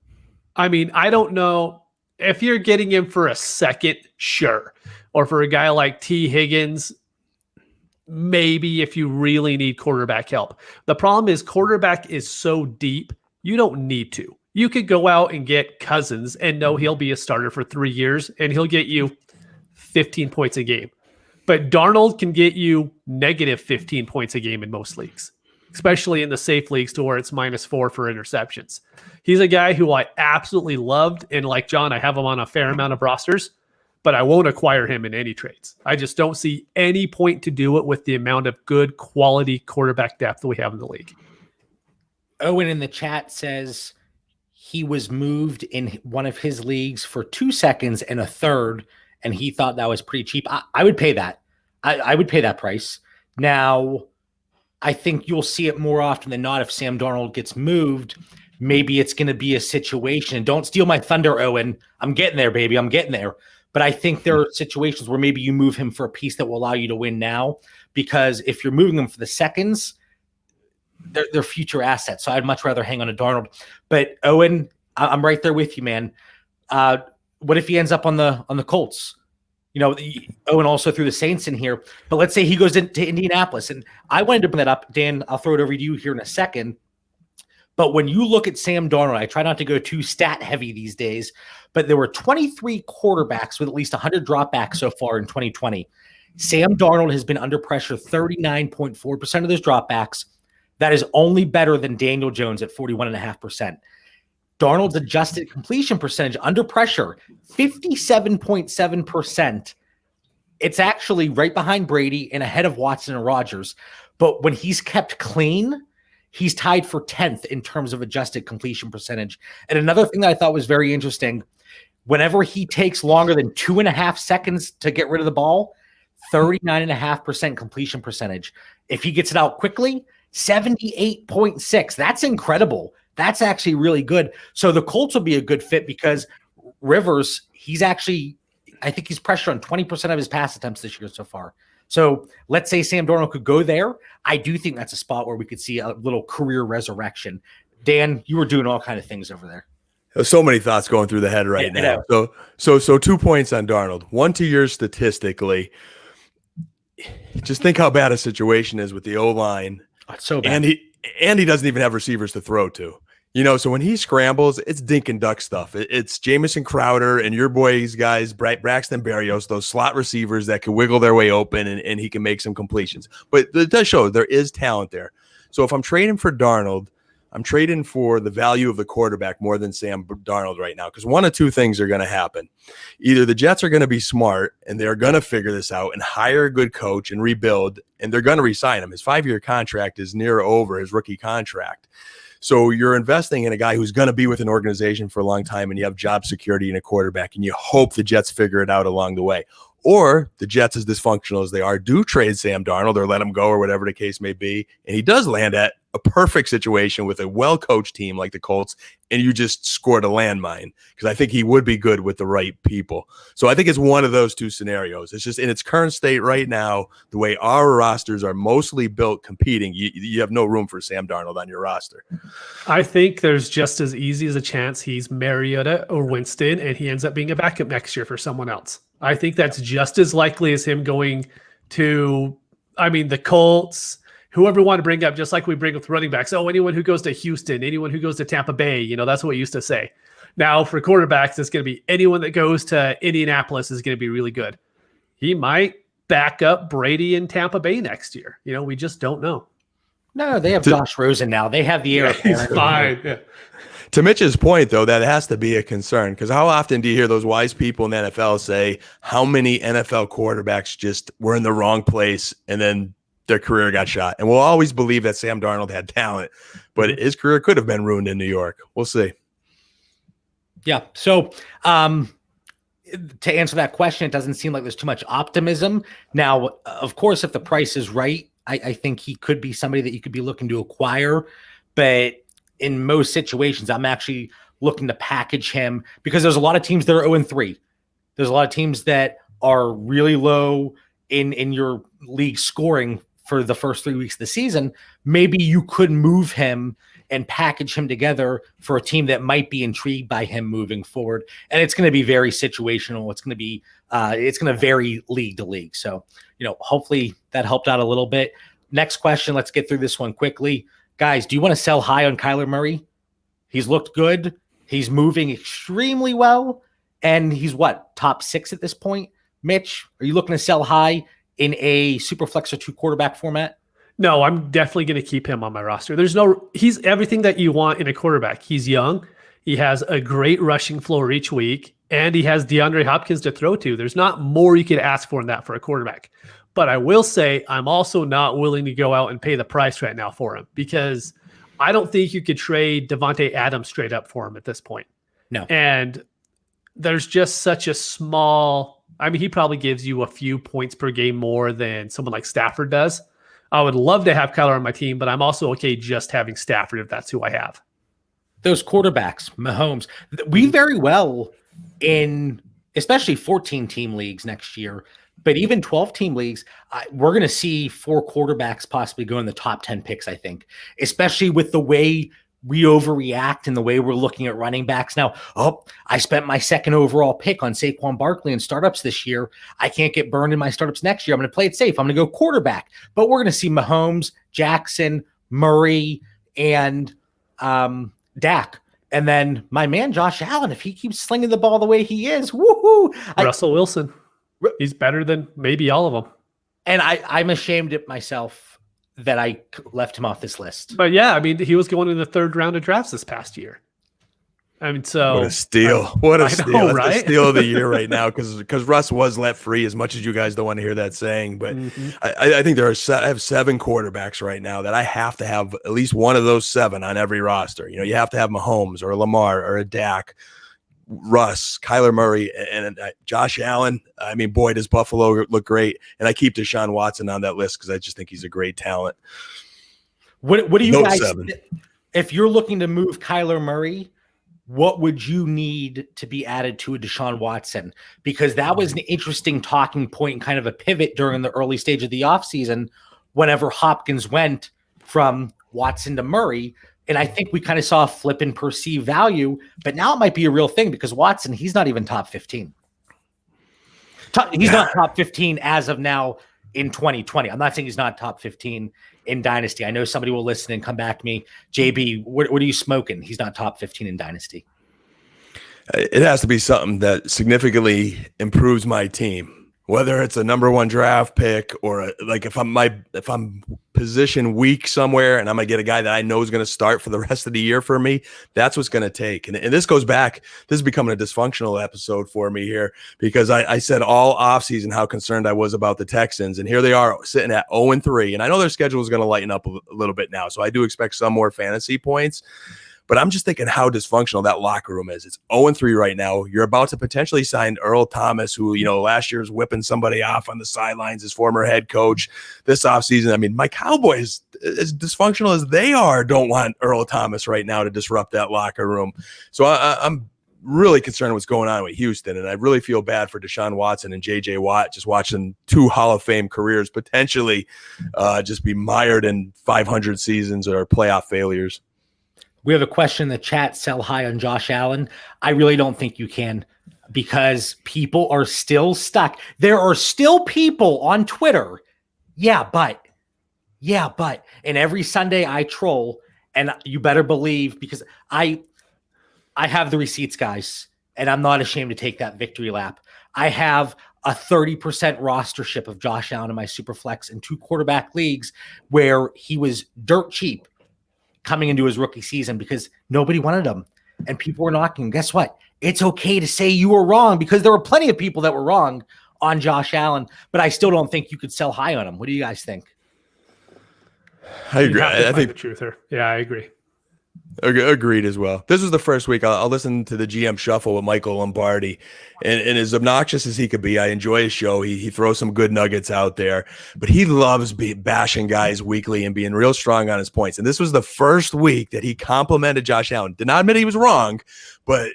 I mean, I don't know if you're getting him for a second, sure. Or for a guy like T. Higgins, maybe if you really need quarterback help. The problem is quarterback is so deep, you don't need to. You could go out and get Cousins and know he'll be a starter for 3 years and he'll get you 15 points a game. But Darnold can get you negative 15 points a game in most leagues, especially in the safe leagues to where it's -4 for interceptions. He's a guy who I absolutely loved. And like John, I have him on a fair amount of rosters, but I won't acquire him in any trades. I just don't see any point to do it with the amount of good quality quarterback depth that we have in the league. Owen in the chat says he was moved in one of his leagues for 2 seconds and a third, and he thought that was pretty cheap. I would pay that. I would pay that price. Now, I think you'll see it more often than not if Sam Darnold gets moved. Maybe it's going to be a situation. And don't steal my thunder, Owen. I'm getting there, baby. I'm getting there. But I think there are situations where maybe you move him for a piece that will allow you to win now, because if you're moving him for the seconds, they're future assets. So I'd much rather hang on to Darnold. But Owen, I'm right there with you, man. What if he ends up on the Colts? Owen also threw the Saints in here. But let's say he goes into Indianapolis. And I wanted to bring that up. Dan, I'll throw it over to you here in a second. But when you look at Sam Darnold, I try not to go too stat heavy these days, but there were 23 quarterbacks with at least 100 dropbacks so far in 2020. Sam Darnold has been under pressure 39.4% of those dropbacks. That is only better than Daniel Jones at 41.5%. Darnold's adjusted completion percentage under pressure, 57.7%. It's actually right behind Brady and ahead of Watson and Rodgers. But when he's kept clean, he's tied for 10th in terms of adjusted completion percentage. And another thing that I thought was very interesting, whenever he takes longer than 2.5 seconds to get rid of the ball, 39.5% completion percentage. If he gets it out quickly, 78.6. That's incredible. That's actually really good. So the Colts will be a good fit because Rivers, I think he's pressured on 20% of his pass attempts this year so far. So let's say Sam Darnold could go there. I do think that's a spot where we could see a little career resurrection. Dan, you were doing all kind of things over there. There's so many thoughts going through the head right now. So 2 points on Darnold. 1 to yours statistically. Just think how bad a situation is with the O-line. Oh, it's so bad. And he doesn't even have receivers to throw to. So when he scrambles, it's dink and duck stuff. It's Jamison Crowder and your boys guys, Braxton Berrios, those slot receivers that can wiggle their way open and he can make some completions. But it does show there is talent there. So if I'm trading for Darnold, I'm trading for the value of the quarterback more than Sam Darnold right now, because one of two things are going to happen. Either the Jets are going to be smart and they're going to figure this out and hire a good coach and rebuild, and they're going to re-sign him. His 5-year contract is near over, his rookie contract. So you're investing in a guy who's going to be with an organization for a long time, and you have job security in a quarterback, and you hope the Jets figure it out along the way. Or the Jets, as dysfunctional as they are, do trade Sam Darnold or let him go or whatever the case may be, and he does land at a perfect situation with a well-coached team like the Colts, and you just scored a landmine, because I think he would be good with the right people. So I think it's one of those two scenarios. It's just in its current state right now, the way our rosters are mostly built competing, you have no room for Sam Darnold on your roster. I think there's just as easy as a chance he's Mariota or Winston, and he ends up being a backup next year for someone else. I think that's just as likely as him going to, the Colts, whoever we want to bring up, just like we bring up with running backs. Oh, anyone who goes to Houston, anyone who goes to Tampa Bay, that's what we used to say. Now for quarterbacks, it's going to be anyone that goes to Indianapolis is going to be really good. He might back up Brady in Tampa Bay next year. We just don't know. No, they have Josh Rosen now. They have the air. He's fine. Yeah. To Mitch's point, though, that has to be a concern, because how often do you hear those wise people in the NFL say how many NFL quarterbacks just were in the wrong place and then their career got shot? And we'll always believe that Sam Darnold had talent, but his career could have been ruined in New York. We'll see. Yeah. So to answer that question, it doesn't seem like there's too much optimism. Now, of course, if the price is right, I think he could be somebody that you could be looking to acquire. But in most situations, I'm actually looking to package him, because there's a lot of teams that are 0-3. There's a lot of teams that are really low in your league scoring for the first 3 weeks of the season. Maybe you could move him and package him together for a team that might be intrigued by him moving forward. And it's going to be very situational. It's going to vary league to league. So, hopefully that helped out a little bit. Next question. Let's get through this one quickly. Guys, do you want to sell high on Kyler Murray? He's looked good. He's moving extremely well, and he's top 6 at this point. Mitch, are you looking to sell high in a super flex or 2 quarterback format? No, I'm definitely going to keep him on my roster. He's everything that you want in a quarterback. He's young. He has a great rushing floor each week, and he has DeAndre Hopkins to throw to. There's not more you could ask for in that for a quarterback. But I will say I'm also not willing to go out and pay the price right now for him, because I don't think you could trade Devontae Adams straight up for him at this point. No. And there's just such a small – I mean, he probably gives you a few points per game more than someone like Stafford does. I would love to have Kyler on my team, but I'm also okay just having Stafford if that's who I have. Those quarterbacks, Mahomes, we very well in especially 14-team leagues next year, but even 12-team leagues, we're going to see 4 quarterbacks possibly go in the top 10 picks, I think, especially with the way we overreact and the way we're looking at running backs now. I spent my 2nd overall pick on Saquon Barkley in startups this year. I can't get burned in my startups next year. I'm going to play it safe. I'm going to go quarterback. But we're going to see Mahomes, Jackson, Murray, and Dak. And then my man, Josh Allen, if he keeps slinging the ball the way he is, woohoo! Russell Wilson. He's better than maybe all of them. And I'm ashamed at myself that I left him off this list. But yeah, I mean, he was going in the 3rd round of drafts this past year. I mean, so what a steal! What a steal! Know, That's right? the steal of the year right now, because Russ was let free. As much as you guys don't want to hear that saying, but I think I have 7 quarterbacks right now that I have to have at least one of those 7 on every roster. You know, you have to have Mahomes or a Lamar or a Dak, Russ, Kyler Murray, and Josh Allen. I mean, boy, does Buffalo look great. And I keep Deshaun Watson on that list because I just think he's a great talent. What do you guys, 7. If you're looking to move Kyler Murray, what would you need to be added to a Deshaun Watson? Because that was an interesting talking point and kind of a pivot during the early stage of the offseason whenever Hopkins went from Watson to Murray. And I think we kind of saw a flip in perceived value, but now it might be a real thing because Watson, he's not even top 15. He's not top 15 as of now in 2020. I'm not saying he's not top 15 in Dynasty. I know somebody will listen and come back to me. JB, what are you smoking? He's not top 15 in Dynasty. It has to be something that significantly improves my team. Whether it's a number 1 draft pick or if I'm position weak somewhere and I'm going to get a guy that I know is going to start for the rest of the year for me, that's what's going to take. And this goes back, this is becoming a dysfunctional episode for me here because I said all offseason how concerned I was about the Texans. And here they are sitting at 0-3. And I know their schedule is going to lighten up a little bit now. So I do expect some more fantasy points. But I'm just thinking how dysfunctional that locker room is. It's 0-3 right now. You're about to potentially sign Earl Thomas, who, last year was whipping somebody off on the sidelines, his former head coach this offseason. I mean, my Cowboys, as dysfunctional as they are, don't want Earl Thomas right now to disrupt that locker room. So I'm really concerned what's going on with Houston. And I really feel bad for Deshaun Watson and J.J. Watt, just watching 2 Hall of Fame careers potentially just be mired in 500 seasons or playoff failures. We have a question in the chat, sell high on Josh Allen. I really don't think you can because people are still stuck. There are still people on Twitter. Yeah, but. And every Sunday I troll, and you better believe because I have the receipts, guys, and I'm not ashamed to take that victory lap. I have a 30% rostership of Josh Allen in my Superflex and 2 quarterback leagues where he was dirt cheap coming into his rookie season because nobody wanted him and people were knocking. Guess what? It's okay to say you were wrong because there were plenty of people that were wrong on Josh Allen, but I still don't think you could sell high on him. What do you guys think? I agree. I think the truth here. Yeah, I agree. Agreed as well. This was the first week. I'll listen to the GM Shuffle with Michael Lombardi, and as obnoxious as he could be, I enjoy his show. He throws some good nuggets out there, but he loves bashing guys weekly and being real strong on his points. And this was the first week that he complimented Josh Allen. Did not admit he was wrong, but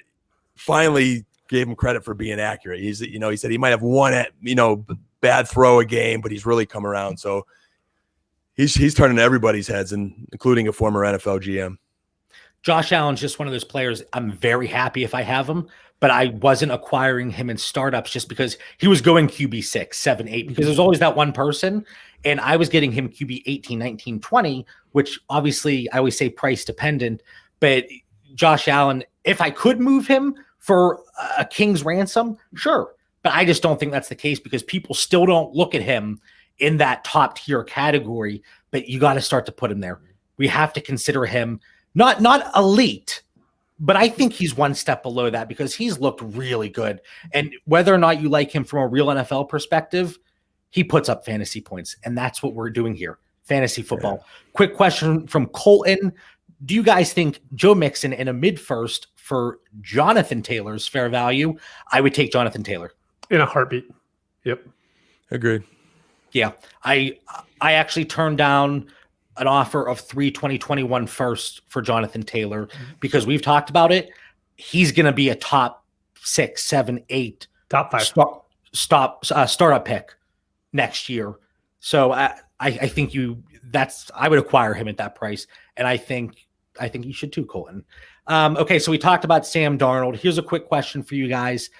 finally gave him credit for being accurate. He said he might have one bad throw a game, but he's really come around. So he's turning everybody's heads, including a former NFL GM. Josh Allen's just one of those players. I'm very happy if I have him, but I wasn't acquiring him in startups just because he was going QB 6, 7, 8, because there's always that one person. And I was getting him QB 18, 19, 20, which obviously I always say price dependent, but Josh Allen If I could move him for a king's ransom, sure. But I just don't think that's the case because people still don't look at him in that top tier category. But you got to start to put him there. We have to consider him not elite, but I think he's one step below that because he's looked really good. And whether or not you like him from a real NFL perspective, he puts up fantasy points. And that's what we're doing here. Fantasy football. Yeah. Quick question from Colton. Do you guys think Joe Mixon in a mid-first for Jonathan Taylor's fair value? I would take Jonathan Taylor. In a heartbeat. Yep. Agreed. Yeah. I actually turned down an offer of 3 2021 first for Jonathan Taylor because we've talked about it. He's going to be a top 6, 7, 8, top 5 startup pick next year. So I think I would acquire him at that price. And I think you should too, Colton. Okay. So we talked about Sam Darnold. Here's a quick question for you guys.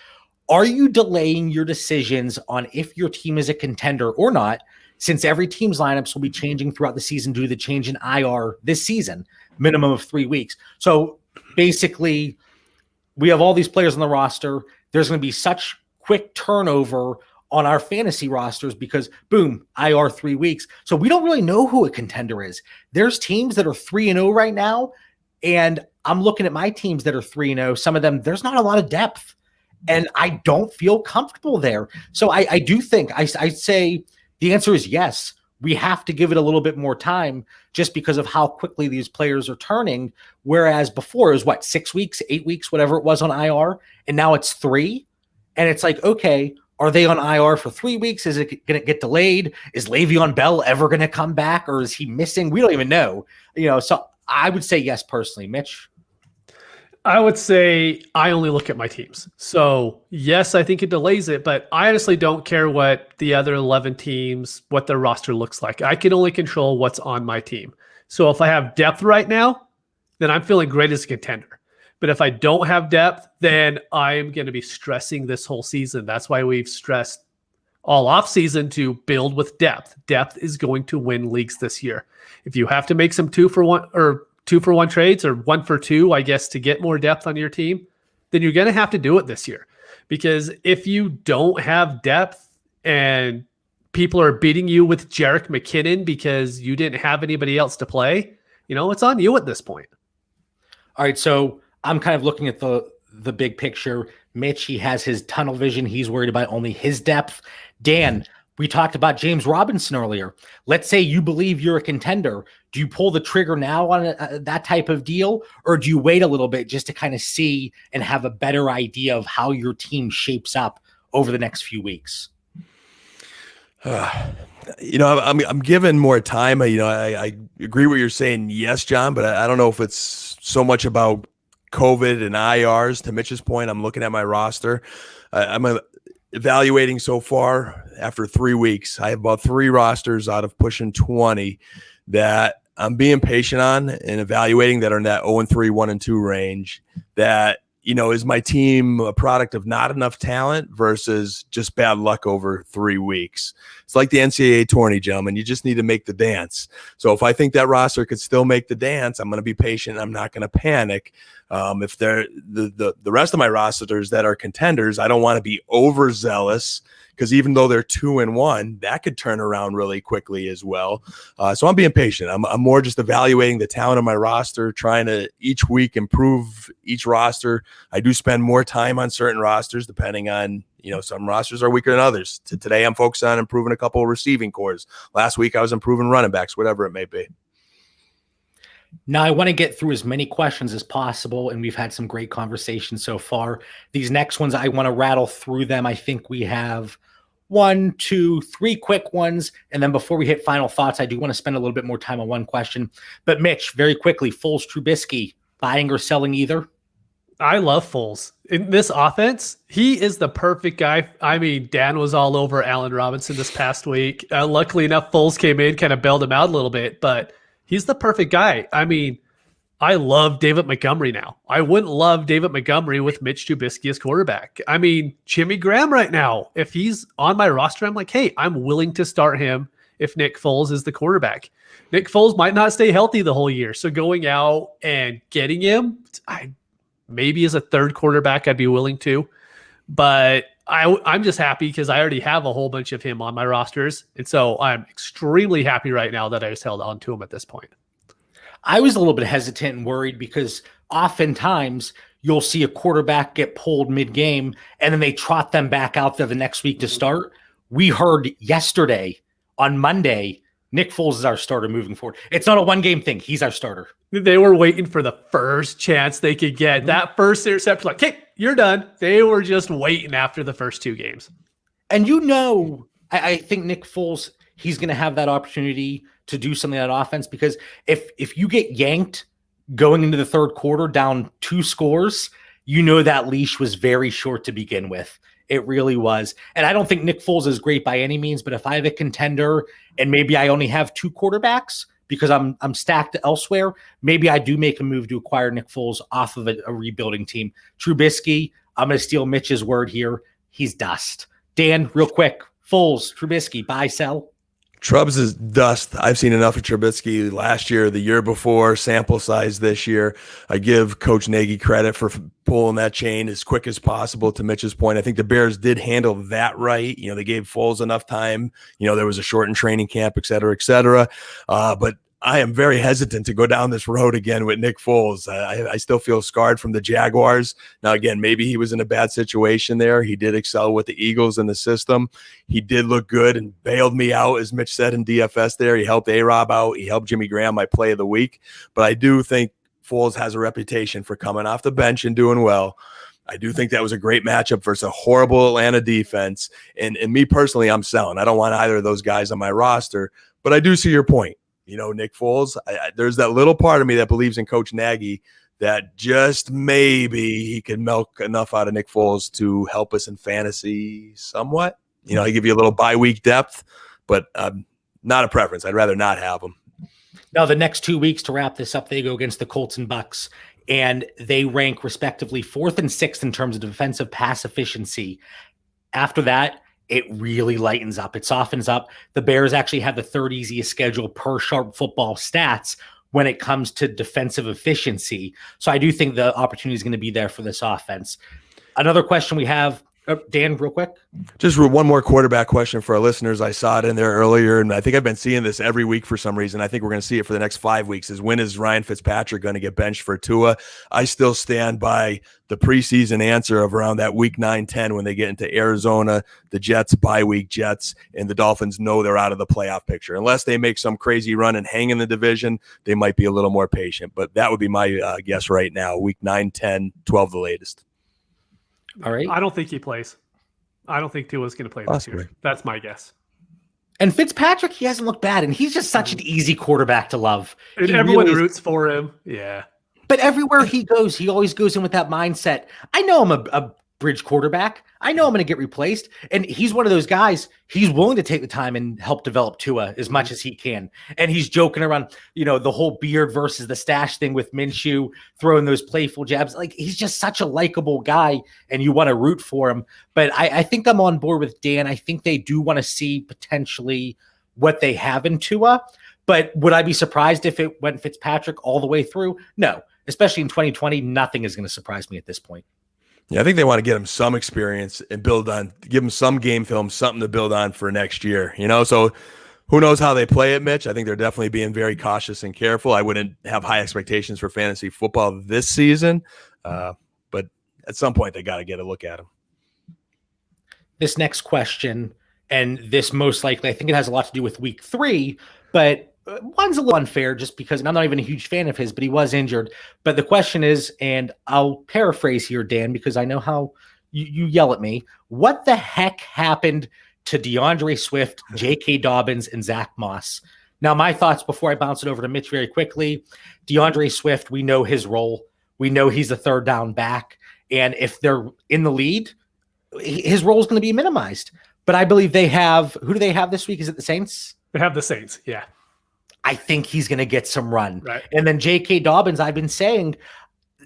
Are you delaying your decisions on if your team is a contender or not, since every team's lineups will be changing throughout the season due to the change in IR this season, minimum of 3 weeks? So basically, we have all these players on the roster. There's going to be such quick turnover on our fantasy rosters because, boom, IR 3 weeks. So we don't really know who a contender is. There's teams that are 3-0 right now, and I'm looking at my teams that are 3-0. Some of them, there's not a lot of depth. And I don't feel comfortable there. So I do think I'd say the answer is yes. We have to give it a little bit more time just because of how quickly these players are turning. Whereas before it was 6 weeks, 8 weeks, whatever it was on IR. And now it's 3. And it's like, okay, are they on IR for 3 weeks? Is it going to get delayed? Is Le'Veon Bell ever going to come back or is he missing? We don't even know. So I would say yes, personally. Mitch? I would say I only look at my teams. So yes, I think it delays it, but I honestly don't care what the other 11 teams, what their roster looks like. I can only control what's on my team. So if I have depth right now, then I'm feeling great as a contender. But if I don't have depth, then I'm going to be stressing this whole season. That's why we've stressed all off season to build with depth. Depth is going to win leagues this year. If you have to make some 2-for-1 or 2-for-1 trades or 1-for-2, I guess, to get more depth on your team, then you're going to have to do it this year. Because if you don't have depth and people are beating you with Jerick McKinnon because you didn't have anybody else to play, it's on you at this point. All right. So I'm kind of looking at the big picture. Mitch, he has his tunnel vision. He's worried about only his depth. Dan, we talked about James Robinson earlier. Let's say you believe you're a contender. Do you pull the trigger now on that type of deal, or do you wait a little bit just to kind of see and have a better idea of how your team shapes up over the next few weeks? I'm given more time. I agree with what you're saying. Yes, John, but I don't know if it's so much about COVID and IRs. To Mitch's point, I'm looking at my roster. I'm evaluating so far after 3 weeks. I have about 3 rosters out of pushing 20 that I'm being patient on and evaluating that are in that 0-3, 1-2 range. That, is my team a product of not enough talent versus just bad luck over 3 weeks? It's like the NCAA tourney, gentlemen. You just need to make the dance. So if I think that roster could still make the dance, I'm going to be patient. I'm not going to panic. If they're the rest of my rosters that are contenders, I don't want to be overzealous because even though they're 2-1, that could turn around really quickly as well. So I'm being patient. I'm more just evaluating the talent of my roster, trying to each week improve each roster. I do spend more time on certain rosters depending on, some rosters are weaker than others. Today I'm focused on improving a couple of receiving cores. Last week I was improving running backs, whatever it may be. Now, I want to get through as many questions as possible, and we've had some great conversations so far. These next ones, I want to rattle through them. I think we have 1, 2, 3 quick ones. And then before we hit final thoughts, I do want to spend a little bit more time on one question. But Mitch, very quickly, Foles, Trubisky, buying or selling either? I love Foles. In this offense, he is the perfect guy. I mean, Dan was all over Allen Robinson this past week. Luckily enough, Foles came in, kind of bailed him out a little bit, but he's the perfect guy. I mean, I love David Montgomery now. I wouldn't love David Montgomery with Mitch Trubisky as quarterback. I mean, Jimmy Graham right now, if he's on my roster, I'm like, hey, I'm willing to start him if Nick Foles is the quarterback. Nick Foles might not stay healthy the whole year. So going out and getting him, Maybe as a third quarterback, I'd be willing to. But I'm just happy because I already have a whole bunch of him on my rosters. And so I'm extremely happy right now that I just held on to him at this point. I was a little bit hesitant and worried because oftentimes you'll see a quarterback get pulled mid-game and then they trot them back out there the next week to start. We heard yesterday on Monday, Nick Foles is our starter moving forward. It's not a one-game thing. He's our starter. They were waiting for the first chance they could get. That first interception, like, hey, you're done. They were just waiting after the first 2 games. And I think Nick Foles, he's going to have that opportunity to do something on offense, because if you get yanked going into the third quarter down 2 scores, that leash was very short to begin with. It really was. And I don't think Nick Foles is great by any means, but if I have a contender and maybe I only have 2 quarterbacks because I'm stacked elsewhere, maybe I do make a move to acquire Nick Foles off of a rebuilding team. Trubisky, I'm going to steal Mitch's word here. He's dust. Dan, real quick, Foles, Trubisky, buy, sell? Trubs is dust. I've seen enough of Trubisky last year, the year before, sample size this year. I give Coach Nagy credit for pulling that chain as quick as possible. To Mitch's point, I think the Bears did handle that right. They gave Foles enough time. There was a shortened training camp, et cetera, et cetera. But I am very hesitant to go down this road again with Nick Foles. I still feel scarred from the Jaguars. Now, again, maybe he was in a bad situation there. He did excel with the Eagles in the system. He did look good and bailed me out, as Mitch said in DFS there. He helped A-Rob out. He helped Jimmy Graham, my play of the week. But I do think Foles has a reputation for coming off the bench and doing well. I do think that was a great matchup versus a horrible Atlanta defense. And me personally, I'm selling. I don't want either of those guys on my roster. But I do see your point. Nick Foles, there's that little part of me that believes in Coach Nagy that just maybe he can milk enough out of Nick Foles to help us in fantasy somewhat. I give you a little bye-week depth, but not a preference. I'd rather not have him. Now, the next 2 weeks to wrap this up, they go against the Colts and Bucks, and they rank respectively 4th and 6th in terms of defensive pass efficiency. After that, it really lightens up. It softens up. The Bears actually have the 3rd easiest schedule per Sharp Football stats when it comes to defensive efficiency. So I do think the opportunity is going to be there for this offense. Another question we have, Dan, real quick. Just one more quarterback question for our listeners. I saw it in there earlier, and I think I've been seeing this every week for some reason. I think we're going to see it for the next 5 weeks. Is when is Ryan Fitzpatrick going to get benched for Tua? I still stand by the preseason answer of around that week 9-10 when they get into Arizona, the Jets, bye week Jets, and the Dolphins know they're out of the playoff picture. Unless they make some crazy run and hang in the division, they might be a little more patient. But that would be my guess right now, week 9, 10, 12 the latest. All right. I don't think he plays. I don't think Tua's going to play this year. That's my guess. And Fitzpatrick, he hasn't looked bad, and he's just such an easy quarterback to love. And everyone roots for him. Yeah. But everywhere he goes, he always goes in with that mindset. I know I'm a bridge quarterback. I know I'm going to get replaced. And he's one of those guys, he's willing to take the time and help develop Tua as much as he can. And he's joking around, the whole beard versus the stash thing with Minshew, throwing those playful jabs. Like, he's just such a likable guy, and you want to root for him. But I think I'm on board with Dan. I think they do want to see potentially what they have in Tua. But would I be surprised if it went Fitzpatrick all the way through? No. Especially in 2020, nothing is going to surprise me at this point. Yeah, I think they want to get him some experience and give him some game film, something to build on for next year. So who knows how they play it, Mitch? I think they're definitely being very cautious and careful. I wouldn't have high expectations for fantasy football this season, but at some point they got to get a look at him. This next question, and this most likely, I think it has a lot to do with week 3, but one's a little unfair just because, and I'm not even a huge fan of his, but he was injured. But the question is, and I'll paraphrase here, Dan, because I know how you yell at me. What the heck happened to DeAndre Swift, J.K. Dobbins, and Zach Moss? Now, my thoughts before I bounce it over to Mitch very quickly. DeAndre Swift, we know his role. We know he's a 3rd down back. And if they're in the lead, his role is going to be minimized. But I believe they have, who do they have this week? Is it the Saints? They have the Saints, yeah. I think he's going to get some run. Right. And then J.K. Dobbins, I've been saying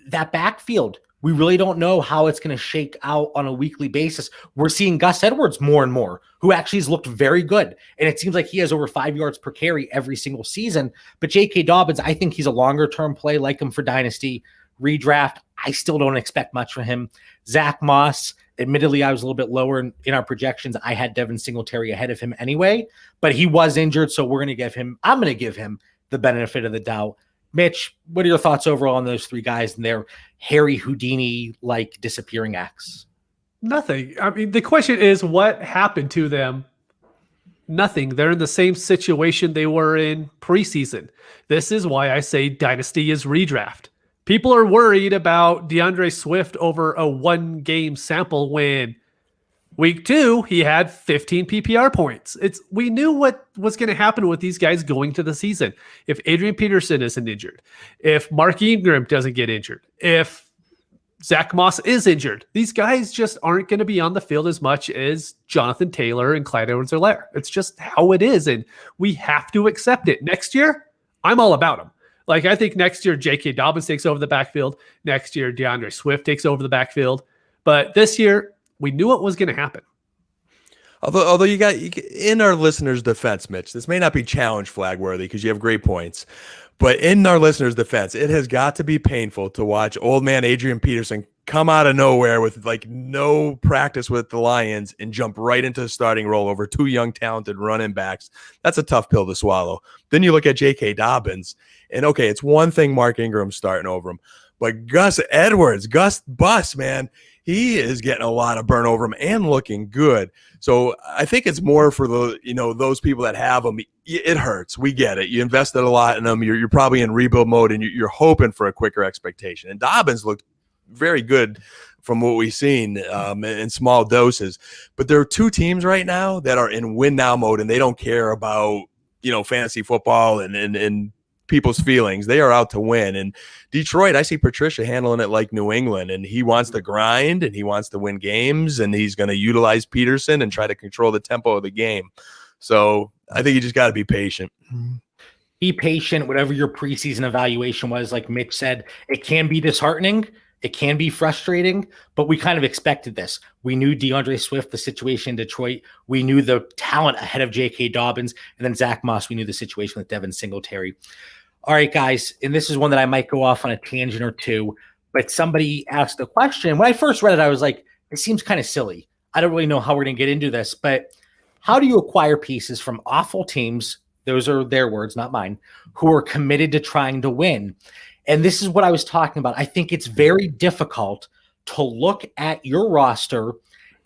that backfield, we really don't know how it's going to shake out on a weekly basis. We're seeing Gus Edwards more and more, who actually has looked very good. And it seems like he has over 5 yards per carry every single season. But J.K. Dobbins, I think he's a longer-term play, like him for Dynasty. redraft. I still don't expect much from him. Zach Moss, admittedly, I was a little bit lower in our projections. I had Devin Singletary ahead of him anyway, but he was injured, so I'm going to give him the benefit of the doubt. Mitch, what are your thoughts overall on those three guys and their Harry Houdini-like disappearing acts? Nothing. I mean, the question is, what happened to them? Nothing. They're in the same situation they were in preseason. This is why I say Dynasty is redraft. People are worried about DeAndre Swift over a 1-game sample when week 2, he had 15 PPR points. We knew what was going to happen with these guys going to the season. If Adrian Peterson isn't injured, if Mark Ingram doesn't get injured, if Zach Moss is injured, these guys just aren't going to be on the field as much as Jonathan Taylor and Clyde Edwards-Helaire. It's just how it is, and we have to accept it. Next year, I'm all about them. Like, I think next year, J.K. Dobbins takes over the backfield. Next year, DeAndre Swift takes over the backfield. But this year, we knew what was going to happen. Although you got in our listeners' defense, Mitch, this may not be challenge flag worthy because you have great points. But in our listeners' defense, it has got to be painful to watch old man Adrian Peterson come out of nowhere with like no practice with the Lions and jump right into the starting role over two young, talented running backs. That's a tough pill to swallow. Then you look at J.K. Dobbins, and okay, it's one thing Mark Ingram starting over him, but Gus Bus, man, he is getting a lot of burn over him and looking good. So I think it's more for those people that have him. It hurts. We get it. You invested a lot in them. You're probably in rebuild mode, and you're hoping for a quicker expectation. And Dobbins looked very good from what we've seen in small doses. But there are two teams right now that are in win now mode, and they don't care about fantasy football and people's feelings. They are out to win. And Detroit, I see Patricia handling it like New England, and he wants to grind and he wants to win games, and he's going to utilize Peterson and try to control the tempo of the game. So I think you just got to be patient. Be patient. Whatever your preseason evaluation was, like Mitch said, it can be disheartening. It can be frustrating, but we kind of expected this. We knew DeAndre Swift, the situation in Detroit. We knew the talent ahead of J.K. Dobbins, and then Zach Moss. We knew the situation with Devin Singletary. All right, guys, and this is one that I might go off on a tangent or two, but somebody asked a question. When I first read it, I was like, it seems kind of silly. I don't really know how we're going to get into this, but how do you acquire pieces from awful teams, those are their words, not mine, who are committed to trying to win? And this is what I was talking about. I think it's very difficult to look at your roster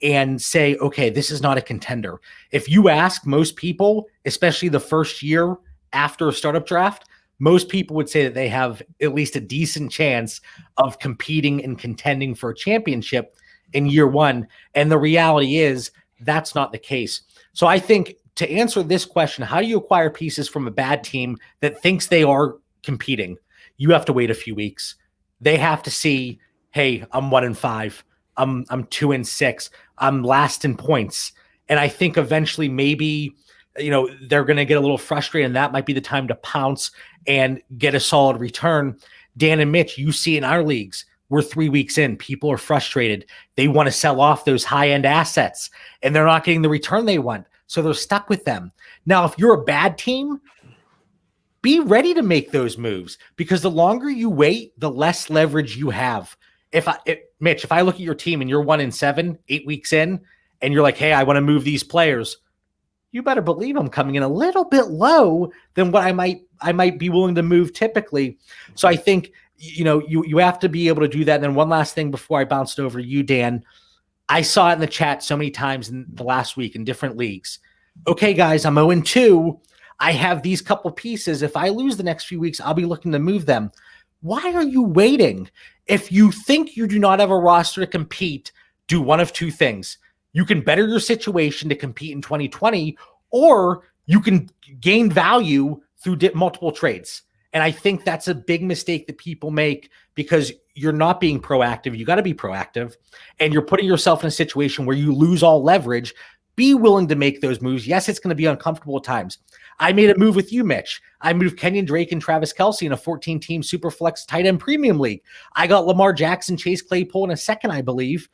and say, okay, this is not a contender. If you ask most people, especially the first year after a startup draft, most people would say that they have at least a decent chance of competing and contending for a championship in year one. And the reality is that's not the case. So I think to answer this question, how do you acquire pieces from a bad team that thinks they are competing? You have to wait a few weeks. They have to see, hey, I'm 1-5. I'm 2-6. I'm last in points. And I think eventually maybe, they're going to get a little frustrated, and that might be the time to pounce and get a solid return. Dan and Mitch, you see in our leagues, we're 3 weeks in. People are frustrated. They want to sell off those high-end assets, and they're not getting the return they want. So they're stuck with them. Now, if you're a bad team, be ready to make those moves, because the longer you wait, the less leverage you have. Mitch, if I look at your team and you're 1-7, 8 weeks in, and you're like, hey, I want to move these players, you better believe I'm coming in a little bit low than what I might be willing to move typically. So I think, you have to be able to do that. And then one last thing before I bounce it over to you, Dan, I saw it in the chat so many times in the last week in different leagues. Okay, guys, I'm 0-2. I have these couple pieces. If I lose the next few weeks, I'll be looking to move them. Why are you waiting? If you think you do not have a roster to compete, do one of two things. You can better your situation to compete in 2020, or you can gain value through multiple trades. And I think that's a big mistake that people make, because you're not being proactive. You got to be proactive, and you're putting yourself in a situation where you lose all leverage. Be willing to make those moves. Yes, it's going to be uncomfortable at times. I made a move with you, Mitch. I moved Kenyon Drake and Travis Kelce in a 14-team Superflex tight end premium league. I got Lamar Jackson, Chase Claypool in a second, I believe.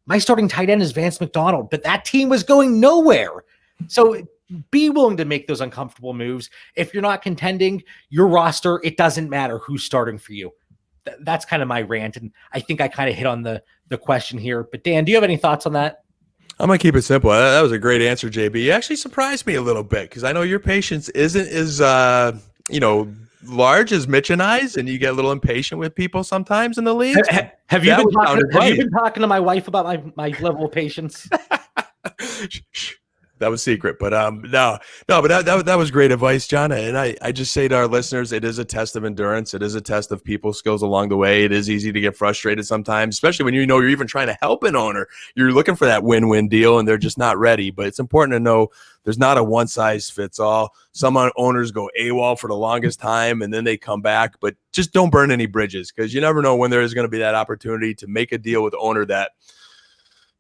My starting tight end is Vance McDonald, but that team was going nowhere. So be willing to make those uncomfortable moves. If you're not contending, your roster, it doesn't matter who's starting for you. that's kind of my rant. And I think I kind of hit on the question here. But Dan, do you have any thoughts on that? I'm going to keep it simple. That was a great answer, JB. You actually surprised me a little bit because I know your patience isn't as, large as Mitch and I's, and you get a little impatient with people sometimes in the league. Have you been talking to my wife about my level of patience? That was secret, but but that was great advice, John. And I just say to our listeners, it is a test of endurance. It is a test of people skills along the way. It is easy to get frustrated sometimes, especially when you're even trying to help an owner. You're looking for that win-win deal, and they're just not ready. But it's important to know there's not a one-size-fits-all. Some owners go AWOL for the longest time, and then they come back. But just don't burn any bridges because you never know when there is going to be that opportunity to make a deal with the owner that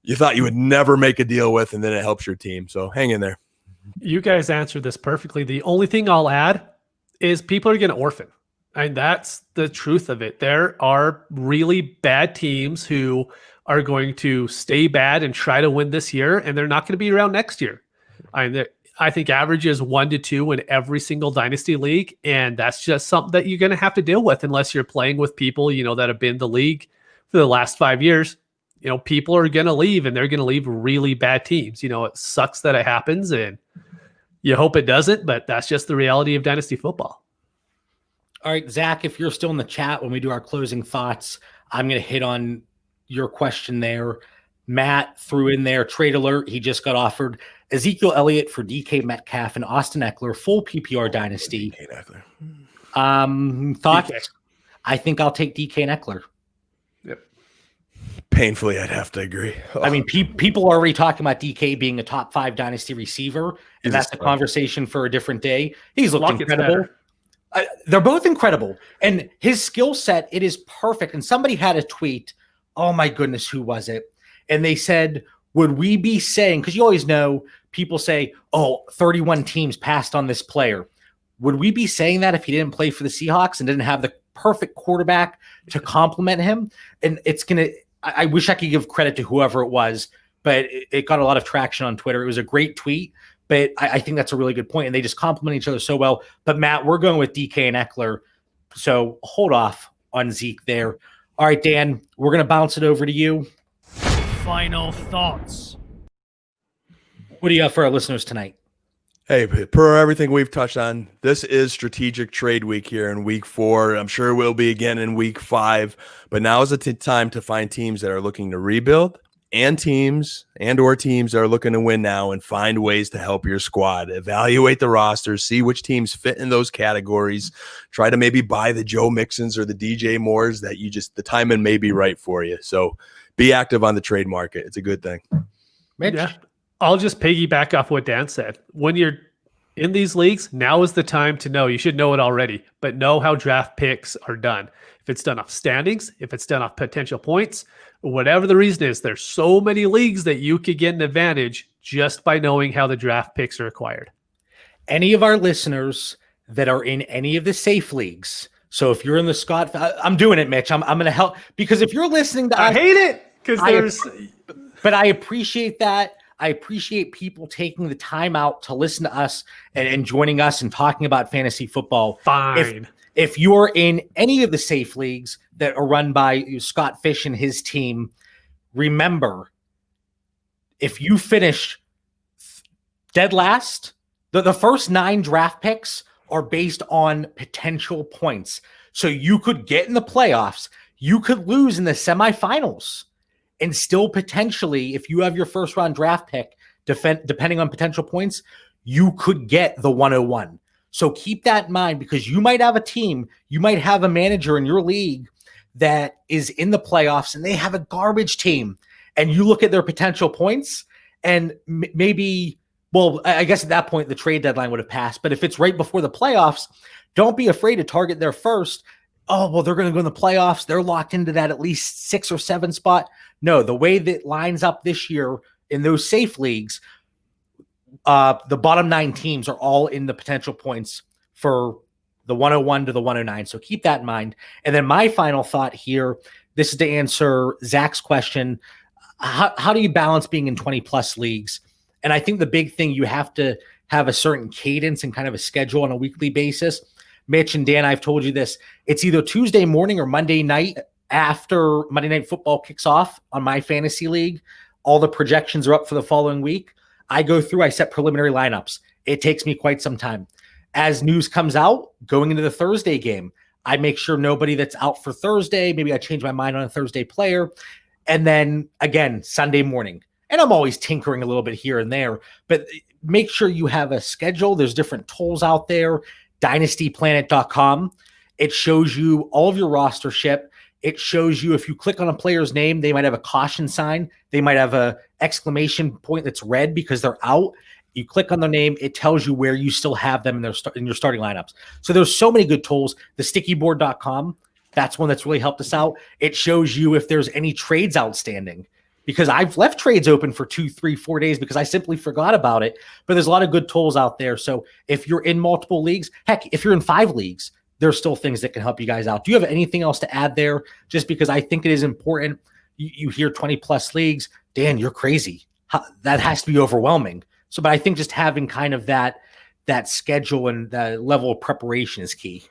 you thought you would never make a deal with, and then it helps your team. So hang in there. You guys answered this perfectly. The only thing I'll add is people are going to orphan. And that's the truth of it. There are really bad teams who are going to stay bad and try to win this year, and they're not going to be around next year. I think average is 1 to 2 in every single dynasty league, and that's just something that you're going to have to deal with unless you're playing with people, that have been in the league for the last 5 years. People are going to leave, and they're going to leave really bad teams. It sucks that it happens, and you hope it doesn't, but that's just the reality of dynasty football. All right, Zach, if you're still in the chat when we do our closing thoughts, I'm going to hit on your question there. Matt threw in there, trade alert. He just got offered Ezekiel Elliott for DK Metcalf and Austin Eckler, full PPR dynasty. DK Eckler. Thoughts? DK. I think I'll take DK and Eckler. Yep. Painfully, I'd have to agree. I mean, people are already talking about DK being a top 5 dynasty receiver, and that's a conversation for a different day. He's looked incredible. They're both incredible. And his skill set, it is perfect. And somebody had a tweet. Oh, my goodness, who was it? And they said, would we be saying, because you always know people say, 31 teams passed on this player. Would we be saying that if he didn't play for the Seahawks and didn't have the perfect quarterback to complement him? And it's going to, I wish I could give credit to whoever it was, but it got a lot of traction on Twitter. It was a great tweet, but I think that's a really good point, and they just complement each other so well. But Matt, we're going with DK and Eckler, so hold off on Zeke there. All right, Dan, we're going to bounce it over to you. Final thoughts. What do you have for our listeners tonight? Hey, per everything we've touched on, this is strategic trade week here in week 4. I'm sure it will be again in week 5, but now is the time to find teams that are looking to rebuild and teams that are looking to win now and find ways to help your squad. Evaluate the rosters, see which teams fit in those categories. Try to maybe buy the Joe Mixons or the DJ Moores that the timing may be right for you. So be active on the trade market. It's a good thing. Mitch? Yeah. I'll just piggyback off what Dan said. When you're in these leagues, now is the time to know. You should know it already, but know how draft picks are done. If it's done off standings, if it's done off potential points, whatever the reason is, there's so many leagues that you could get an advantage just by knowing how the draft picks are acquired. Any of our listeners that are in any of the safe leagues. So if you're in the Scott, I'm doing it, Mitch. I'm going to help, because if you're listening to I hate it because but I appreciate that. I appreciate people taking the time out to listen to us and joining us and talking about fantasy football. Fine. If you're in any of the safe leagues that are run by Scott Fish and his team, remember, if you finish dead last, the first 9 draft picks are based on potential points. So you could get in the playoffs, you could lose in the semifinals, and still potentially, if you have your first round draft pick, depending on potential points, you could get the 101. So keep that in mind, because you might have a team, you might have a manager in your league that is in the playoffs and they have a garbage team, and you look at their potential points and maybe, well, I guess at that point the trade deadline would have passed. But if it's right before the playoffs, don't be afraid to target their first. Oh, well, they're going to go in the playoffs. They're locked into that at least 6 or 7 spot. No, the way that lines up this year in those safe leagues, the bottom 9 teams are all in the potential points for the 101 to the 109. So keep that in mind. And then my final thought here, this is to answer Zach's question. How do you balance being in 20 plus leagues? And I think the big thing, you have to have a certain cadence and kind of a schedule on a weekly basis. Mitch and Dan, I've told you this. It's either Tuesday morning or Monday night after Monday Night Football kicks off on my fantasy league. All the projections are up for the following week. I go through, I set preliminary lineups. It takes me quite some time. As news comes out, going into the Thursday game, I make sure nobody that's out for Thursday, maybe I change my mind on a Thursday player. And then again, Sunday morning. And I'm always tinkering a little bit here and there, but make sure you have a schedule. There's different tools out there. DynastyPlanet.com. It shows you all of your rostership. It shows you if you click on a player's name, they might have a caution sign. They might have a exclamation point that's red because they're out. You click on their name, it tells you where you still have them in your starting lineups. So there's so many good tools. The stickyboard.com, that's one that's really helped us out. It shows you if there's any trades outstanding, because I've left trades open for 2, 3, 4 days because I simply forgot about it. But there's a lot of good tools out there. So if you're in multiple leagues, heck, if you're in 5 leagues, there's still things that can help you guys out. Do you have anything else to add there? Just because I think it is important. You hear 20 plus leagues. Dan, you're crazy. That has to be overwhelming. So, but I think just having kind of that schedule and the level of preparation is key.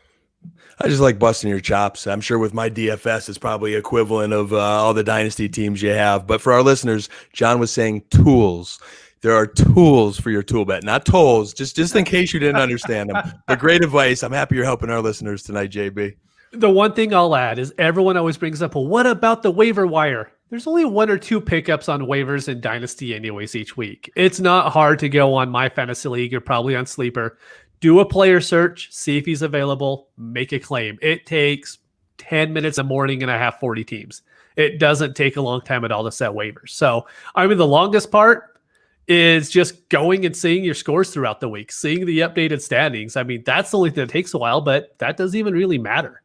I just like busting your chops. I'm sure with my DFS, it's probably equivalent of all the dynasty teams you have. But for our listeners, John was saying tools. There are tools for your tool bet, not tolls, just in case you didn't understand them. But great advice. I'm happy you're helping our listeners tonight, JB. The one thing I'll add is everyone always brings up, well, what about the waiver wire? There's only 1 or 2 pickups on waivers in Dynasty anyways each week. It's not hard to go on My Fantasy League or probably on Sleeper. Do a player search, see if he's available, make a claim. It takes 10 minutes a morning and I have 40 teams. It doesn't take a long time at all to set waivers. So, I mean, the longest part is just going and seeing your scores throughout the week, seeing the updated standings. I mean, that's the only thing that takes a while, but that doesn't even really matter.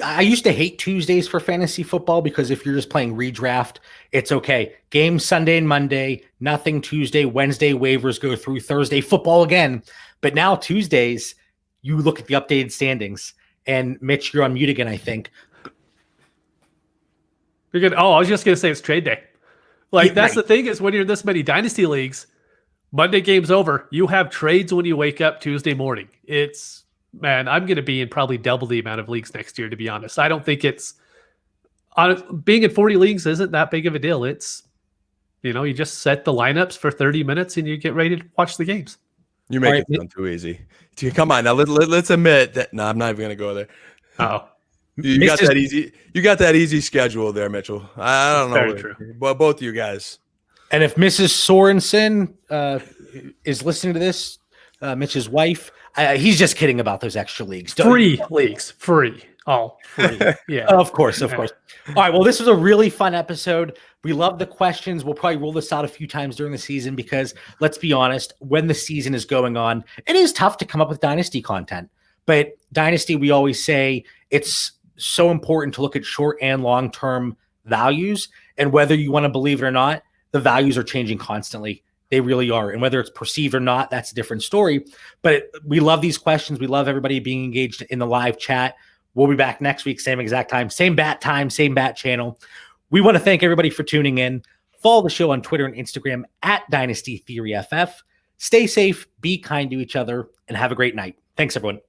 I used to hate Tuesdays for fantasy football because if you're just playing redraft, it's okay. Games Sunday and Monday, nothing Tuesday, Wednesday, waivers go through, Thursday, football again. But now Tuesdays, you look at the updated standings. And Mitch, you're on mute again, I think. You're good. Oh, I was just going to say it's trade day. Like, that's right. The thing is when you're in this many dynasty leagues, Monday game's over. You have trades when you wake up Tuesday morning. Man, I'm going to be in probably double the amount of leagues next year, to be honest. I don't think being in 40 leagues isn't that big of a deal. It's, you just set the lineups for 30 minutes and you get ready to watch the games. You make it sound too easy. Come on now. Let's admit that. No, I'm not even going to go there. Oh, you got that easy. You got that easy schedule there, Mitchell. I don't know. Very true. But both of you guys. And if Mrs. Sorensen is listening to this, Mitch's wife, he's just kidding about those extra leagues. Free leagues. Free. Oh, free. Yeah. Of course. All right. Well, this was a really fun episode. We love the questions. We'll probably roll this out a few times during the season because, let's be honest, when the season is going on, it is tough to come up with Dynasty content. But Dynasty, we always say it's so important to look at short and long-term values. And whether you want to believe it or not, the values are changing constantly. They really are. And whether it's perceived or not, that's a different story. But we love these questions. We love everybody being engaged in the live chat. We'll be back next week, same exact time, same bat channel. We want to thank everybody for tuning in. Follow the show on Twitter and Instagram at Dynasty Theory FF. Stay safe, be kind to each other, and have a great night. Thanks, everyone.